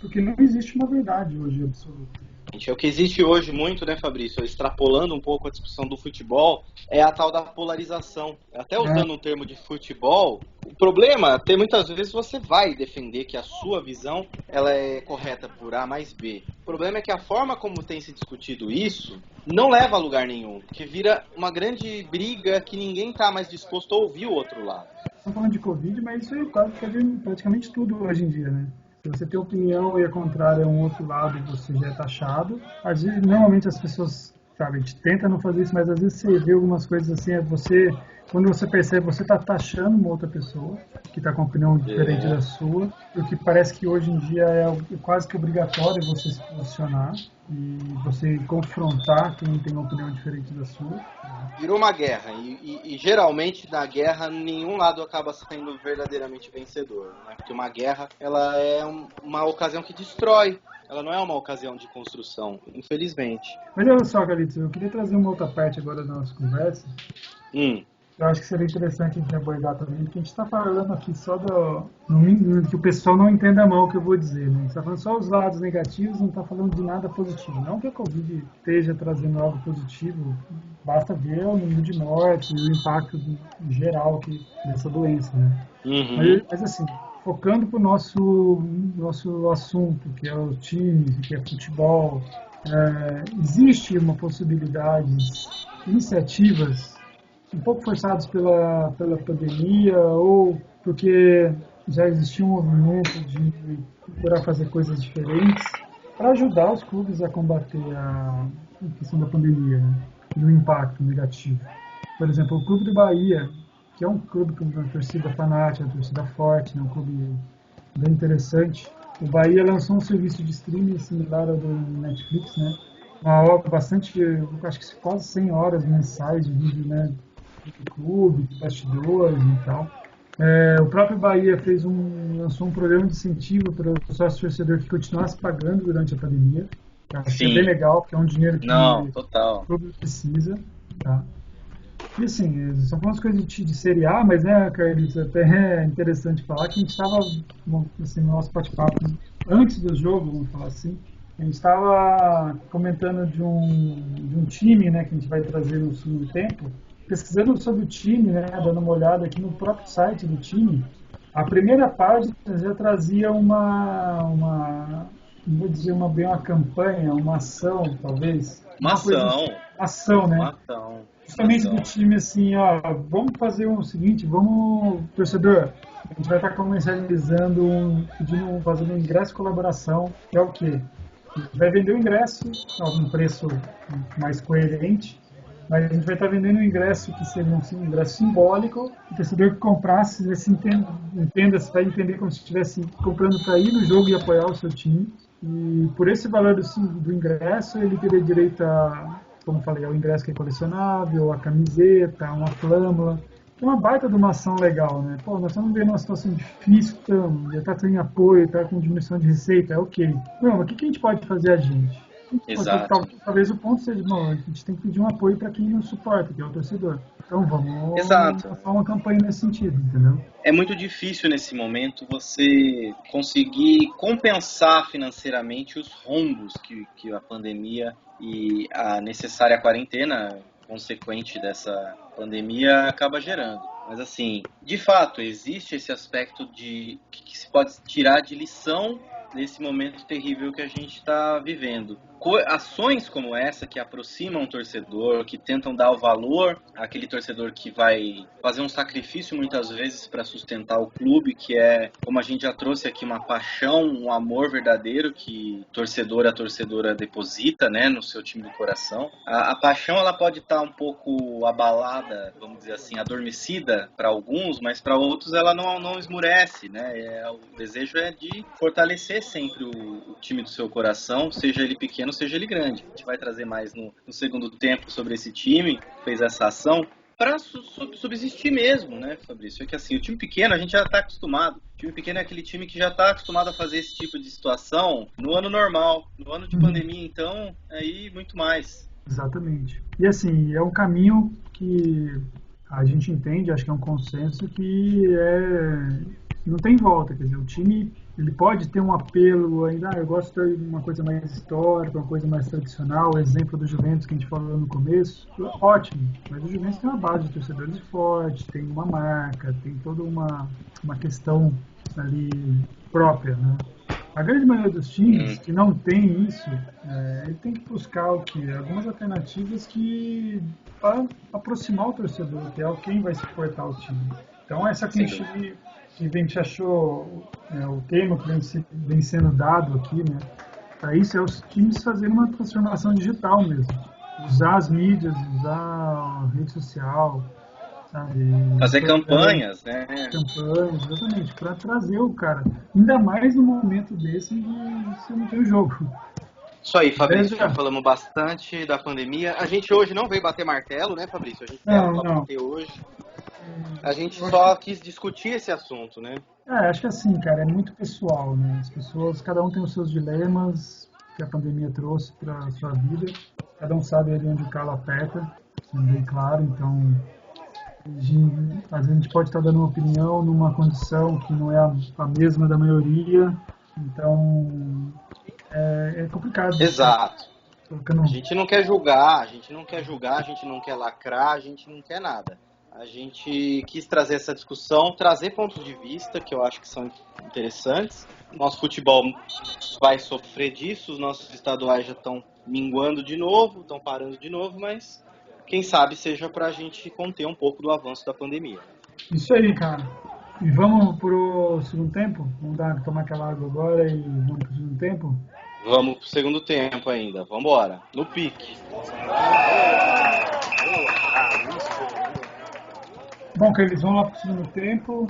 porque não existe uma verdade hoje absoluta. É o que existe hoje muito, né, Fabrício? Extrapolando um pouco a discussão do futebol, é a tal da polarização. Até usando um termo de futebol, o problema é muitas vezes você vai defender que a sua visão ela é correta por A mais B. O problema é que a forma como tem se discutido isso não leva a lugar nenhum, que vira uma grande briga que ninguém está mais disposto a ouvir o outro lado. Estamos falando de Covid, mas isso é praticamente tudo hoje em dia, né? Se você tem opinião e a contrária é um outro lado, você já é taxado. Às vezes, normalmente as pessoas, sabe, a gente tenta não fazer isso, mas às vezes você vê algumas coisas assim, quando você percebe, você está taxando uma outra pessoa que está com uma opinião diferente da sua, porque parece que hoje em dia é quase que obrigatório você se posicionar e você confrontar quem tem uma opinião diferente da sua. Virou uma guerra e geralmente na guerra nenhum lado acaba sendo verdadeiramente vencedor, né? Porque uma guerra ela é uma ocasião que destrói, ela não é uma ocasião de construção, infelizmente. Mas olha só, Carlitos, eu queria trazer uma outra parte agora da nossa conversa. Eu acho que seria interessante a gente abordar também, porque a gente está falando aqui só que o pessoal não entenda mal o que eu vou dizer, né? A gente está falando só os lados negativos, não está falando de nada positivo. Não que a Covid esteja trazendo algo positivo, basta ver o número de mortes e o impacto geral dessa doença, né? Mas assim, focando para o nosso assunto, que é o time, que é futebol, existe uma possibilidade, iniciativas um pouco forçados pela pandemia ou porque já existia um movimento de procurar fazer coisas diferentes para ajudar os clubes a combater a questão da pandemia, né, e o impacto negativo. Por exemplo, o Clube do Bahia, que é um clube com uma torcida fanática, uma torcida forte, né, um clube bem interessante. O Bahia lançou um serviço de streaming similar ao do Netflix, né? Uma obra bastante, acho que quase 100 horas mensais de vídeo, né? Do clube, de bastidores e tal. O próprio Bahia lançou um programa de incentivo para o sócio torcedor que continuasse pagando durante a pandemia. Acho que é bem legal, porque é um dinheiro que o clube precisa. Tá? E assim, são algumas coisas de Série A, mas, né, Carlitos, até é interessante falar que a gente estava, assim, no nosso bate-papo, antes do jogo, vamos falar assim, a gente estava comentando de um time, né, que a gente vai trazer no segundo tempo, pesquisando sobre o time, né, dando uma olhada aqui no próprio site do time. A primeira página já trazia não vou dizer uma campanha, uma ação, talvez. Uma ação, né? Uma ação. Justamente do time, assim, ó, vamos fazer o seguinte, torcedor, a gente vai estar comercializando, fazendo um ingresso de colaboração, que é o quê? A gente vai vender o ingresso a um preço mais coerente, mas a gente vai estar vendendo um ingresso que seja um ingresso simbólico. O torcedor que comprasse vai entender como se estivesse comprando para ir no jogo e apoiar o seu time. E por esse valor do ingresso, ele teria direito a, como falei, ao ingresso que é colecionável, a camiseta, uma flâmula. que é uma baita de uma ação legal, né? Pô, nós estamos vendo uma situação difícil, já está sem apoio, está com diminuição de receita, é ok. Não, mas o que a gente pode fazer a gente? Exato. Talvez o ponto seja, bom, a gente tem que pedir um apoio para quem nos suporta, que é o torcedor. Então vamos Exato. lançar uma campanha nesse sentido, entendeu? É muito difícil nesse momento você conseguir compensar financeiramente os rombos que a pandemia e a necessária quarentena consequente dessa pandemia acaba gerando. Mas assim, de fato, existe esse aspecto de que se pode tirar de lição nesse momento terrível que a gente está vivendo. Ações como essa que aproximam o torcedor, que tentam dar o valor àquele torcedor que vai fazer um sacrifício muitas vezes para sustentar o clube, que é, como a gente já trouxe aqui, uma paixão, um amor verdadeiro que a torcedora deposita, né, no seu time do coração. A paixão ela pode estar um pouco abalada, vamos dizer assim, adormecida para alguns, mas para outros ela não esmurece, né? O desejo é de fortalecer sempre o time do seu coração, seja ele pequeno, seja ele grande. A gente vai trazer mais no segundo tempo sobre esse time, fez essa ação, para subsistir mesmo, né, Fabrício? É que assim, o time pequeno a gente já está acostumado. O time pequeno é aquele time que já está acostumado a fazer esse tipo de situação no ano normal. No ano de pandemia, então, aí muito mais. Exatamente. E assim, é um caminho que a gente entende, acho que é um consenso, que não tem volta. Quer dizer, o time ele pode ter um apelo ainda, eu gosto de uma coisa mais histórica, uma coisa mais tradicional, o exemplo do Juventus que a gente falou no começo, ótimo, mas o Juventus tem uma base de torcedores forte, tem uma marca, tem toda uma questão ali própria, né? A grande maioria dos times que não tem isso, ele tem que buscar o quê? Algumas alternativas para aproximar o torcedor, que é quem vai suportar o time. Então essa que a gente achou o termo que vem sendo dado aqui, né? Para isso é os times fazerem uma transformação digital mesmo. Usar as mídias, usar a rede social, sabe? Fazer campanhas, né? Campanhas, exatamente, para trazer o cara. Ainda mais no momento desse de você não ter o jogo. Isso aí, Fabrício, já falamos bastante da pandemia. A gente hoje não veio bater martelo, né, Fabrício? A gente não bater hoje. A gente só quis discutir esse assunto, né? Acho que assim, cara, é muito pessoal, né? As pessoas, cada um tem os seus dilemas que a pandemia trouxe para a sua vida. Cada um sabe ali onde o calo aperta, sendo bem claro. Então, às vezes a gente pode estar dando uma opinião numa condição que não é a mesma da maioria. Então, é complicado. Exato. A gente não quer julgar, a gente não quer lacrar, a gente não quer nada. A gente quis trazer essa discussão, trazer pontos de vista que eu acho que são interessantes. Nosso futebol vai sofrer disso, os nossos estaduais já estão minguando de novo, estão parando de novo, mas quem sabe seja para a gente conter um pouco do avanço da pandemia. Isso aí, cara. E vamos pro segundo tempo? Vamos tomar aquela água agora e vamos pro segundo tempo? Vamos pro segundo tempo ainda, vamos embora, no pique. Bom, Carlos, vamos lá pro segundo tempo.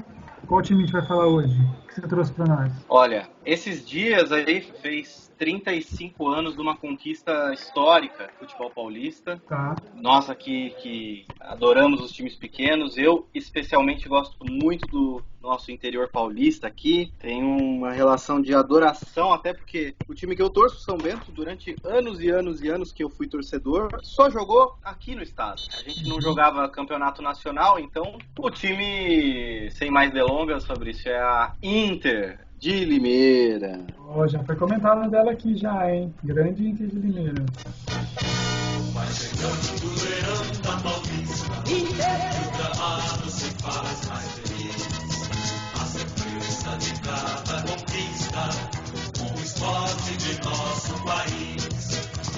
Qual time a gente vai falar hoje? O que você trouxe para nós? Olha, esses dias aí fez 35 anos de uma conquista histórica do futebol paulista. Tá. Nós aqui que adoramos os times pequenos, eu especialmente gosto muito do nosso interior paulista aqui. Tenho uma relação de adoração, até porque o time que eu torço, São Bento, durante anos e anos e anos que eu fui torcedor, só jogou aqui no estado. A gente não jogava campeonato nacional, então o time, sem mais delongas, Fabrício, é a Inter de Limeira. Já foi comentado dela aqui já, hein? Grande Inter de Limeira. Vai chegando o leão da Paulista, o gramado se faz mais feliz. A certeza de cada conquista, o esporte de nosso país.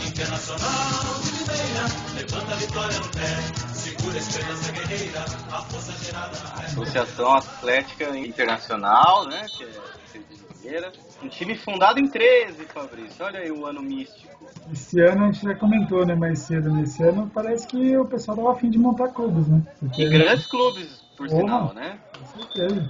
Internacional de Limeira, levanta a vitória no pé, segura a esperança guerreira, a força gerada na Associação Atlética Internacional, né? Que é um time fundado em 13, Fabrício. Olha aí o ano místico. Esse ano a gente já comentou, né, mais cedo. Nesse ano parece que o pessoal estava a fim de montar clubes, né? E grandes clubes, por sinal, né? Com certeza.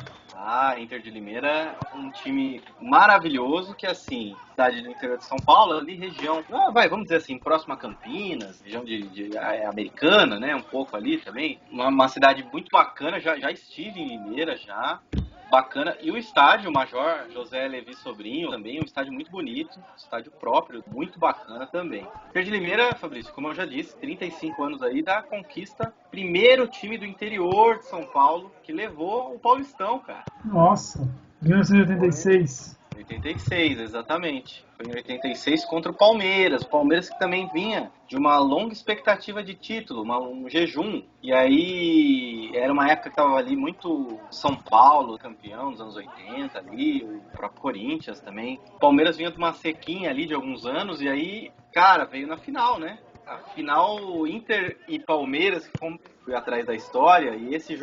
A Inter de Limeira, um time maravilhoso que, assim, cidade do interior de São Paulo, ali região, vamos dizer assim, próxima a Campinas, região de Americana, né, um pouco ali também. Uma cidade muito bacana, já estive em Limeira, já. Bacana. E o estádio, o Major José Levi Sobrinho, também um estádio muito bonito, estádio próprio, muito bacana também. Inter de Limeira, Fabrício, como eu já disse, 35 anos aí da conquista, primeiro time do interior de São Paulo que levou o Paulistão, cara. Nossa, 1986. 86, exatamente. Foi em 86 contra o Palmeiras. O Palmeiras que também vinha de uma longa expectativa de título, um jejum. E aí era uma época que estava ali muito São Paulo, campeão dos anos 80 ali, o próprio Corinthians também. O Palmeiras vinha de uma sequinha ali de alguns anos e aí, cara, veio na final, né? A final Inter e Palmeiras, que fui atrás da história, e esses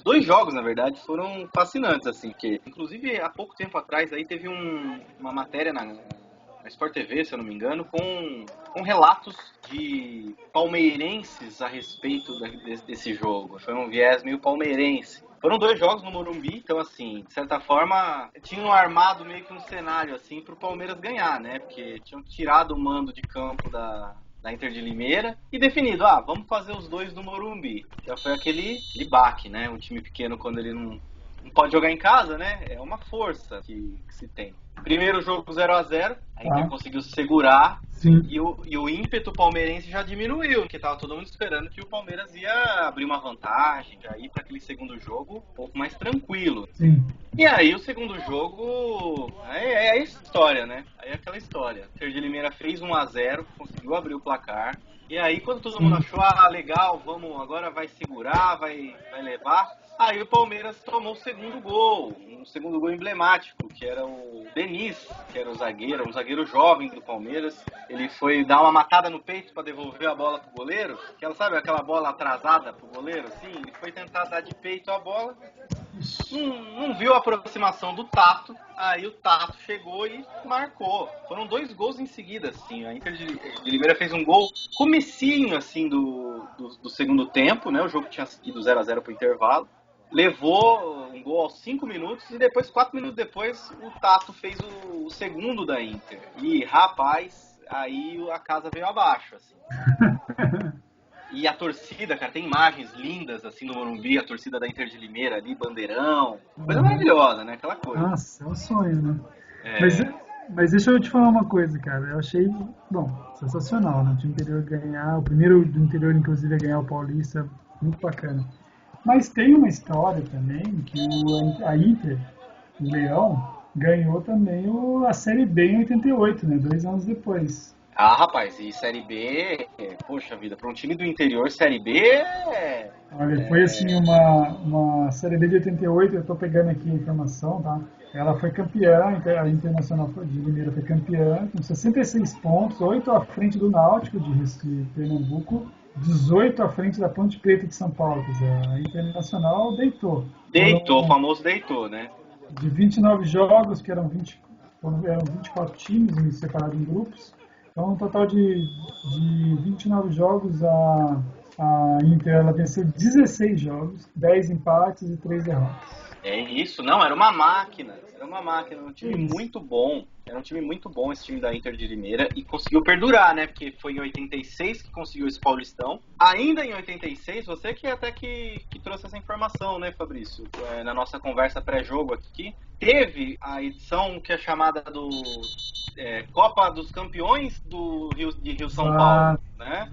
dois jogos, na verdade, foram fascinantes, assim, que inclusive há pouco tempo atrás aí teve uma matéria na Sport TV, se eu não me engano, com relatos de palmeirenses a respeito desse jogo. Foi um viés meio palmeirense. Foram 2 jogos no Morumbi, então, assim, de certa forma, tinham armado meio que um cenário, assim, pro Palmeiras ganhar, né? Porque tinham tirado o mando de campo da Inter de Limeira e definido, vamos fazer os 2 no Morumbi. Já foi aquele baque, né? Um time pequeno, quando ele não pode jogar em casa, né? É uma força que se tem. Primeiro jogo 0-0, a Inter conseguiu segurar. Sim. E o ímpeto palmeirense já diminuiu, porque tava todo mundo esperando que o Palmeiras ia abrir uma vantagem, já ir para aquele segundo jogo um pouco mais tranquilo. Sim. E aí o segundo jogo é a história, né? Aí é aquela história. O Inter de Limeira fez 1-0, conseguiu abrir o placar. E aí quando todo mundo achou, legal, agora vai segurar, vai levar. Aí o Palmeiras tomou o segundo gol, um segundo gol emblemático, que era o Denis, que era um zagueiro jovem do Palmeiras. Ele foi dar uma matada no peito para devolver a bola pro goleiro, aquela bola atrasada pro goleiro, assim, ele foi tentar dar de peito a bola, não viu a aproximação do Tato, aí o Tato chegou e marcou. Foram 2 gols em seguida, assim, a Inter de Limeira fez um gol comecinho, assim, do segundo tempo, né, o jogo tinha ido 0-0 pro intervalo. Levou um gol aos 5 minutos e depois, 4 minutos depois, o Tato fez o segundo da Inter. E, rapaz, aí a casa veio abaixo, assim. E a torcida, cara, tem imagens lindas, assim, no Morumbi, a torcida da Inter de Limeira ali, bandeirão. Coisa maravilhosa, né? Aquela coisa. Nossa, é um sonho, né? Mas deixa eu te falar uma coisa, cara. Eu achei, sensacional, né? O time interior ganhar, o primeiro do interior, inclusive, a ganhar o Paulista, muito bacana. Mas tem uma história também que a Inter, o Leão, ganhou também a Série B em 88, né? 2 anos depois. Rapaz, e Série B, poxa vida, para um time do interior, Série B Olha, foi assim uma Série B de 88, eu tô pegando aqui a informação, tá? Ela foi campeã, a Internacional de Limeira foi campeã, com 66 pontos, 8 à frente do Náutico de Pernambuco, 18 à frente da Ponte Preta de São Paulo. Quer dizer, a Internacional deitou. O famoso deitou, né? De 29 jogos, que eram 24 times separados em grupos. Então, um total de 29 jogos, a Inter ela venceu 16 jogos, 10 empates e 3 derrotas. É isso, não, era uma máquina, um time muito bom. Era um time muito bom esse time da Inter de Limeira e conseguiu perdurar, né? Porque foi em 86 que conseguiu esse Paulistão. Ainda em 86, você que até que trouxe essa informação, né, Fabrício? Na nossa conversa pré-jogo aqui, teve a edição que é chamada do Copa dos Campeões de Rio-São Paulo, né?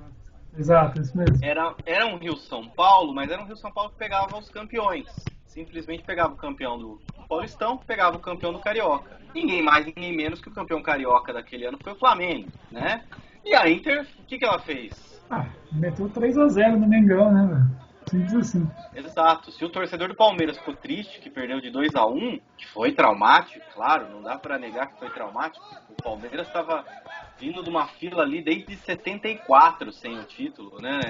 Exato, isso mesmo. Era um Rio-São Paulo, mas era um Rio-São Paulo que pegava os campeões. Simplesmente pegava o campeão do Paulistão, pegava o campeão do Carioca. Ninguém mais, ninguém menos que o campeão carioca daquele ano foi o Flamengo, né? E a Inter, o que ela fez? Meteu 3-0 no Mengão, né, velho? Simples assim. Exato. Se o torcedor do Palmeiras ficou triste, que perdeu de 2-1, que foi traumático, claro, não dá pra negar que foi traumático. O Palmeiras estava vindo de uma fila ali desde 74 sem o título, né?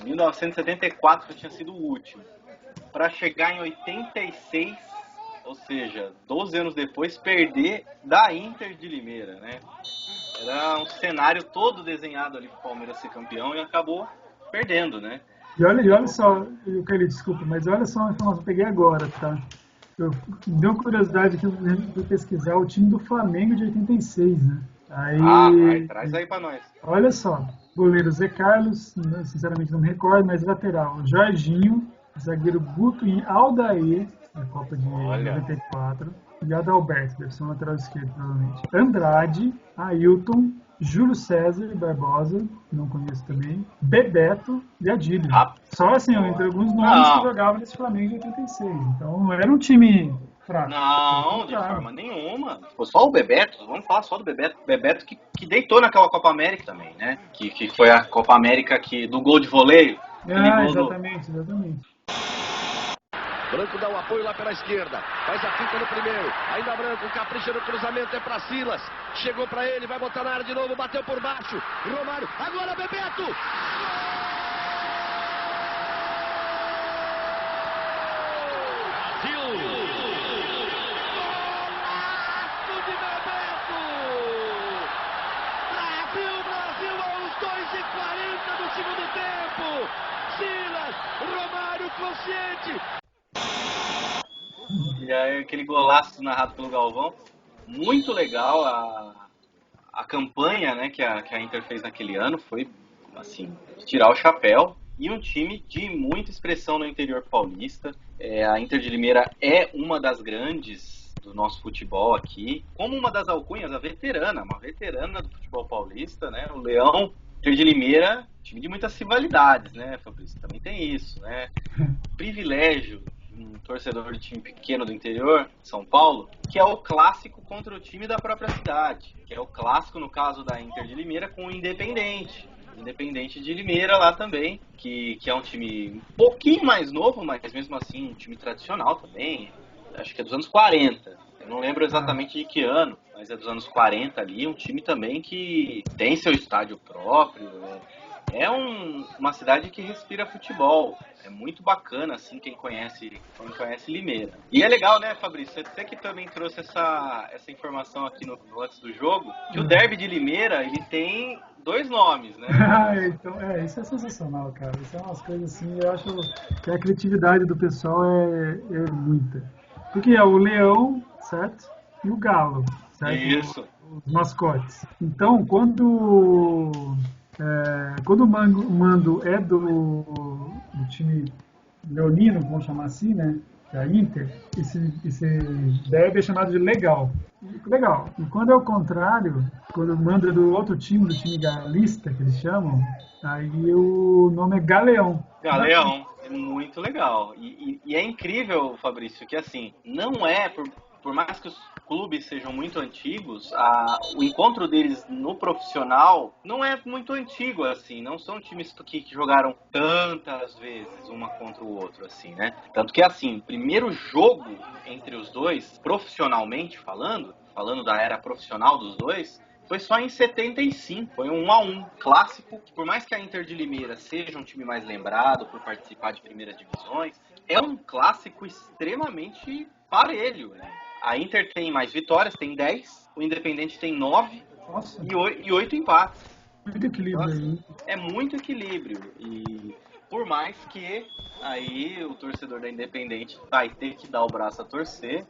Em 1974 tinha sido o último. Para chegar em 86, ou seja, 12 anos depois, perder da Inter de Limeira, né? Era um cenário todo desenhado ali para o Palmeiras ser campeão e acabou perdendo, né? E olha só, eu queria desculpa, mas olha só uma informação que eu peguei agora, tá? Eu deu curiosidade que eu fui pesquisar o time do Flamengo de 86, né? Ah, vai, Aí, traz aí pra nós. olha só, goleiro Zé Carlos, sinceramente não me recordo, mas lateral Jorginho, zagueiro Guto e Aldair, da Copa de Olha. 94, e Adalberto, deve ser um lateral esquerdo, provavelmente. Andrade, Ailton, Júlio César Barbosa, não conheço também, Bebeto e Adílio. Ah, Só assim, entre alguns nomes que não, jogavam nesse Flamengo de 86. Então não era um time fraco. Pelo não, de contrário. forma nenhuma. Pô, só o Bebeto, vamos falar só do Bebeto. Bebeto que deitou naquela Copa América também, né? Que foi a Copa América do gol de voleio. Aquele Ah, gol do- exatamente, exatamente. Branco dá o apoio lá pela esquerda. Faz a finta no primeiro. Ainda Branco, capricha no cruzamento, é pra Silas. Chegou pra ele, vai botar na área de novo, bateu por baixo. Romário, agora Bebeto! Golaço de Bebeto! Brasil, aos 2:40 do segundo tempo! Silas, Romário consciente! E aí, aquele golaço narrado pelo Galvão. Muito legal a campanha, né, que a Inter fez naquele ano. Foi, assim, de tirar o chapéu. E um time de muita expressão no interior paulista. A Inter de Limeira é uma das grandes do nosso futebol aqui. Como uma das alcunhas, uma veterana do futebol paulista, né? O Leão, Inter de Limeira, time de muitas rivalidades, né, Fabrício? Também tem isso, né? Privilégio um torcedor de time pequeno do interior, São Paulo, que é o clássico contra o time da própria cidade, que é o clássico, no caso da Inter de Limeira, com o Independente de Limeira lá também, que é um time um pouquinho mais novo, mas mesmo assim um time tradicional também, acho que é dos anos 40, eu não lembro exatamente de que ano, mas é dos anos 40 ali, um time também que tem seu estádio próprio, uma cidade que respira futebol. É muito bacana, assim, quem conhece Limeira. E é legal, né, Fabrício? Você que também trouxe essa informação aqui no antes do jogo, que o derby de Limeira, ele tem 2 nomes, né? Então, isso é sensacional, cara. Isso é umas coisas assim, eu acho que a criatividade do pessoal é muita. Porque é o leão, certo? E o galo, certo? Isso. Os mascotes. Então, quando o mando é do time leonino, vamos chamar assim, né? Da Inter, esse derby é chamado de legal. Legal. E quando é o contrário, quando o mando é do outro time, do time galista, que eles chamam, aí o nome é Galeão. Galeão, é muito legal. E é incrível, Fabrício, que assim, não é, por mais que os clubes sejam muito antigos, o encontro deles no profissional não é muito antigo, assim, não são times que jogaram tantas vezes uma contra o outro, assim, né? Tanto que, assim, o primeiro jogo entre os dois, profissionalmente falando da era profissional dos dois, foi só em 75, foi um 1-1 clássico, que por mais que a Inter de Limeira seja um time mais lembrado por participar de primeiras divisões, é um clássico extremamente parelho, né? A Inter tem mais vitórias, tem 10, o Independente tem 9 Nossa, e 8 empates. muito equilíbrio aí. É muito equilíbrio e por mais que aí o torcedor da Independente vai ter que dar o braço a torcer,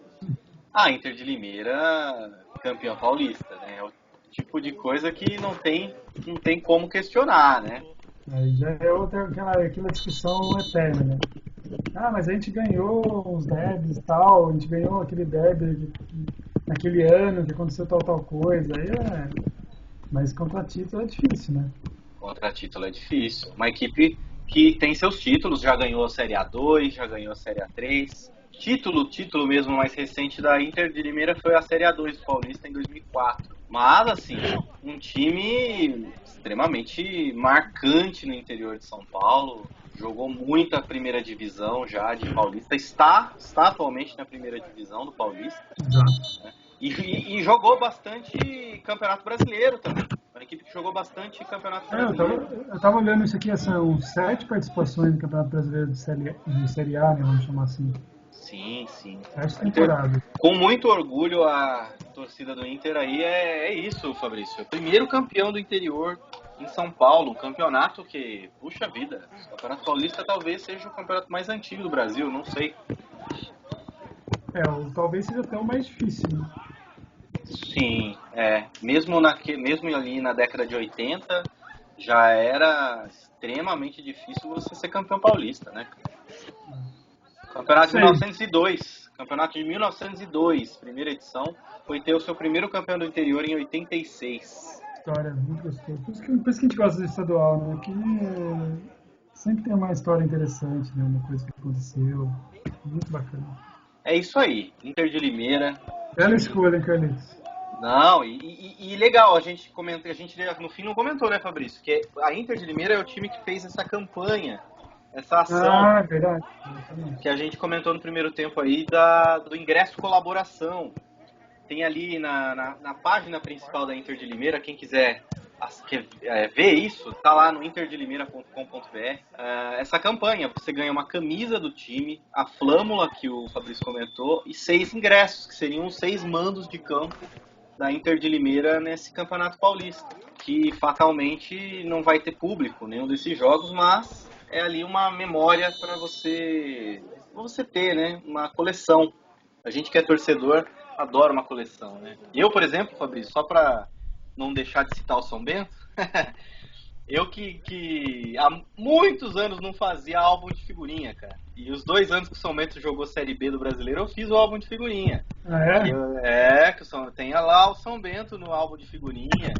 a Inter de Limeira campeã paulista, né? É o tipo de coisa que não tem como questionar, né? Aí já é aquela discussão eterna, né? Ah, mas a gente ganhou uns derbys e tal, a gente ganhou aquele derby naquele ano que aconteceu tal coisa. Mas contra título é difícil, né? Contra título é difícil. Uma equipe que tem seus títulos, já ganhou a Série A2, já ganhou a Série A3. Título mesmo mais recente da Inter de Limeira foi a Série A2 do Paulista em 2004. Mas, assim, um time extremamente marcante no interior de São Paulo. Jogou muito a primeira divisão já de Paulista. Está atualmente na primeira divisão do Paulista. Exato. Né? E jogou bastante Campeonato Brasileiro também. Uma equipe que jogou bastante Campeonato Brasileiro. Eu tava olhando isso aqui, são 7 participações no Campeonato Brasileiro de Série A, né, vamos chamar assim. Sim. 7 temporadas. Com muito orgulho, a torcida do Inter aí é isso, Fabrício. É o primeiro campeão do interior em São Paulo, um campeonato que, puxa vida, o Campeonato Paulista talvez seja o campeonato mais antigo do Brasil, não sei. Talvez seja até o mais difícil, né? Sim, mesmo ali na década de 80, já era extremamente difícil você ser campeão paulista, né? Campeonato de 1902, campeonato de 1902, primeira edição, foi ter o seu primeiro campeão do interior em 86. História muito gostosa. Por isso que a gente gosta do estadual, né? Que sempre tem uma história interessante, né? Uma coisa que aconteceu. Muito bacana. É isso aí, Inter de Limeira. Bela escolha, hein, Carlitos? Não, e legal, a gente no fim não comentou, né, Fabrício? Que a Inter de Limeira é o time que fez essa campanha, essa ação. Verdade. Que a gente comentou no primeiro tempo aí do ingresso colaboração. Tem ali na página principal da Inter de Limeira, quem quiser ver isso, tá lá no interdelimeira.com.br. Essa campanha, você ganha uma camisa do time, a flâmula que o Fabrício comentou, e 6 ingressos, que seriam os 6 mandos de campo da Inter de Limeira nesse Campeonato Paulista, que fatalmente não vai ter público nenhum desses jogos, mas é ali uma memória para você ter, né, uma coleção. A gente que é torcedor adora uma coleção, né? Eu, por exemplo, Fabrício, só para não deixar de citar o São Bento, eu que há muitos anos não fazia álbum de figurinha, cara. E os 2 anos que o São Bento jogou Série B do Brasileiro, eu fiz o álbum de figurinha. Que tenha lá o São Bento no álbum de figurinha.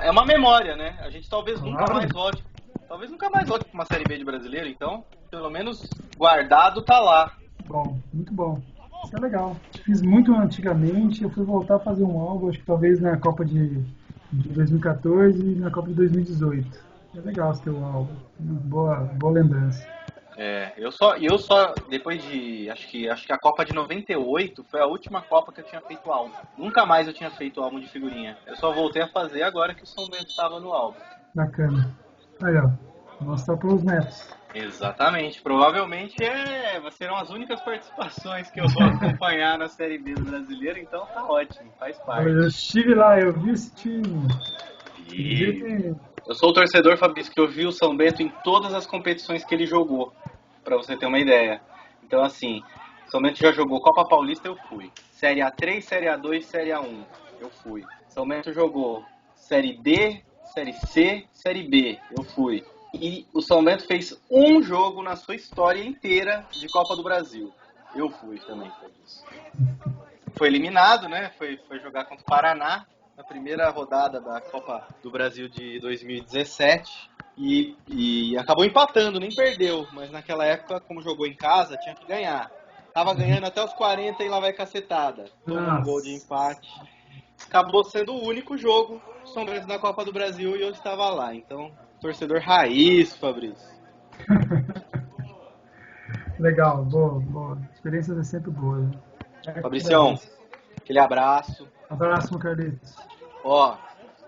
É uma memória, né? A gente talvez nunca mais volte para uma Série B de Brasileiro, então, pelo menos guardado tá lá. Bom, muito bom. Isso é legal. Fiz muito antigamente, eu fui voltar a fazer um álbum, acho que talvez na Copa de 2014 e na Copa de 2018. É legal esse teu álbum. Boa lembrança. Eu só depois de, acho que a Copa de 98 foi a última Copa que eu tinha feito álbum. Nunca mais eu tinha feito álbum de figurinha. Eu só voltei a fazer agora que o São Bento estava no álbum. Bacana. Aí, ó, mostrar para os netos. Exatamente. Provavelmente serão as únicas participações que eu vou acompanhar na Série B do Brasileiro, então tá ótimo, faz parte. Eu estive lá, eu vi esse time. Eu sou o torcedor, Fabrício, que eu vi o São Bento em todas as competições que ele jogou, pra você ter uma ideia. Então, assim, São Bento já jogou Copa Paulista, eu fui. Série A3, Série A2, Série A1, eu fui. São Bento jogou Série D, Série C, Série B, eu fui. E o São Bento fez um jogo na sua história inteira de Copa do Brasil. Eu fui também, Fabrício. Foi eliminado, né? Foi jogar contra o Paraná na primeira rodada da Copa do Brasil de 2017 e acabou empatando, nem perdeu, mas naquela época, como jogou em casa, tinha que ganhar. Tava ganhando até os 40 e lá vai cacetada. Tomou um gol de empate. Acabou sendo o único jogo do São Bento na Copa do Brasil e eu estava lá. Então, torcedor raiz, Fabrício. Legal, boa. Experiências é sempre boa. Né? Fabricião, aquele abraço. Abraço, meu Carlitos. Ó,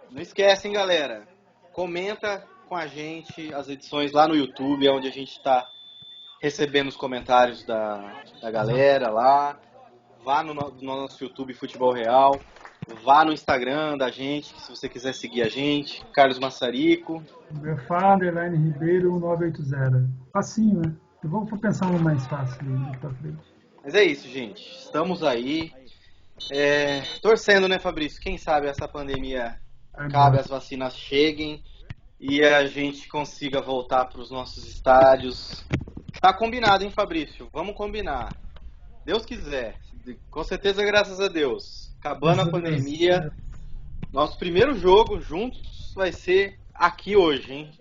não esquece, hein, galera. Comenta com a gente as edições lá no YouTube, onde a gente está recebendo os comentários da galera lá. Vá no nosso YouTube Futebol Real. Vá no Instagram da gente, se você quiser seguir a gente. Carlos Massarico. Meu _Ribeiro 1980. Facinho, né? Eu vou pensar no mais fácil daqui pra frente. Mas é isso, gente. Estamos aí. Torcendo, né, Fabrício? Quem sabe essa pandemia acabe, as vacinas cheguem e a gente consiga voltar para os nossos estádios. Tá combinado, hein, Fabrício? Vamos combinar. Deus quiser. Com certeza, graças a Deus. Acabando a pandemia. Nosso primeiro jogo juntos vai ser aqui hoje, hein?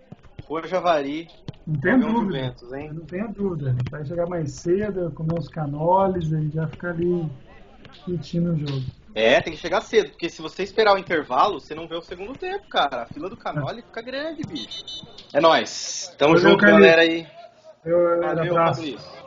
Por Javari. Não tenha dúvida. Juventus, hein? Não tenha dúvida. Vai chegar mais cedo, comer uns canoles e já ficar ali curtindo o jogo. Tem que chegar cedo, porque se você esperar o intervalo, você não vê o segundo tempo, cara. A fila do canole fica grande, bicho. É nóis. Tamo junto, galera aí. Valeu, abraço. Fabrício.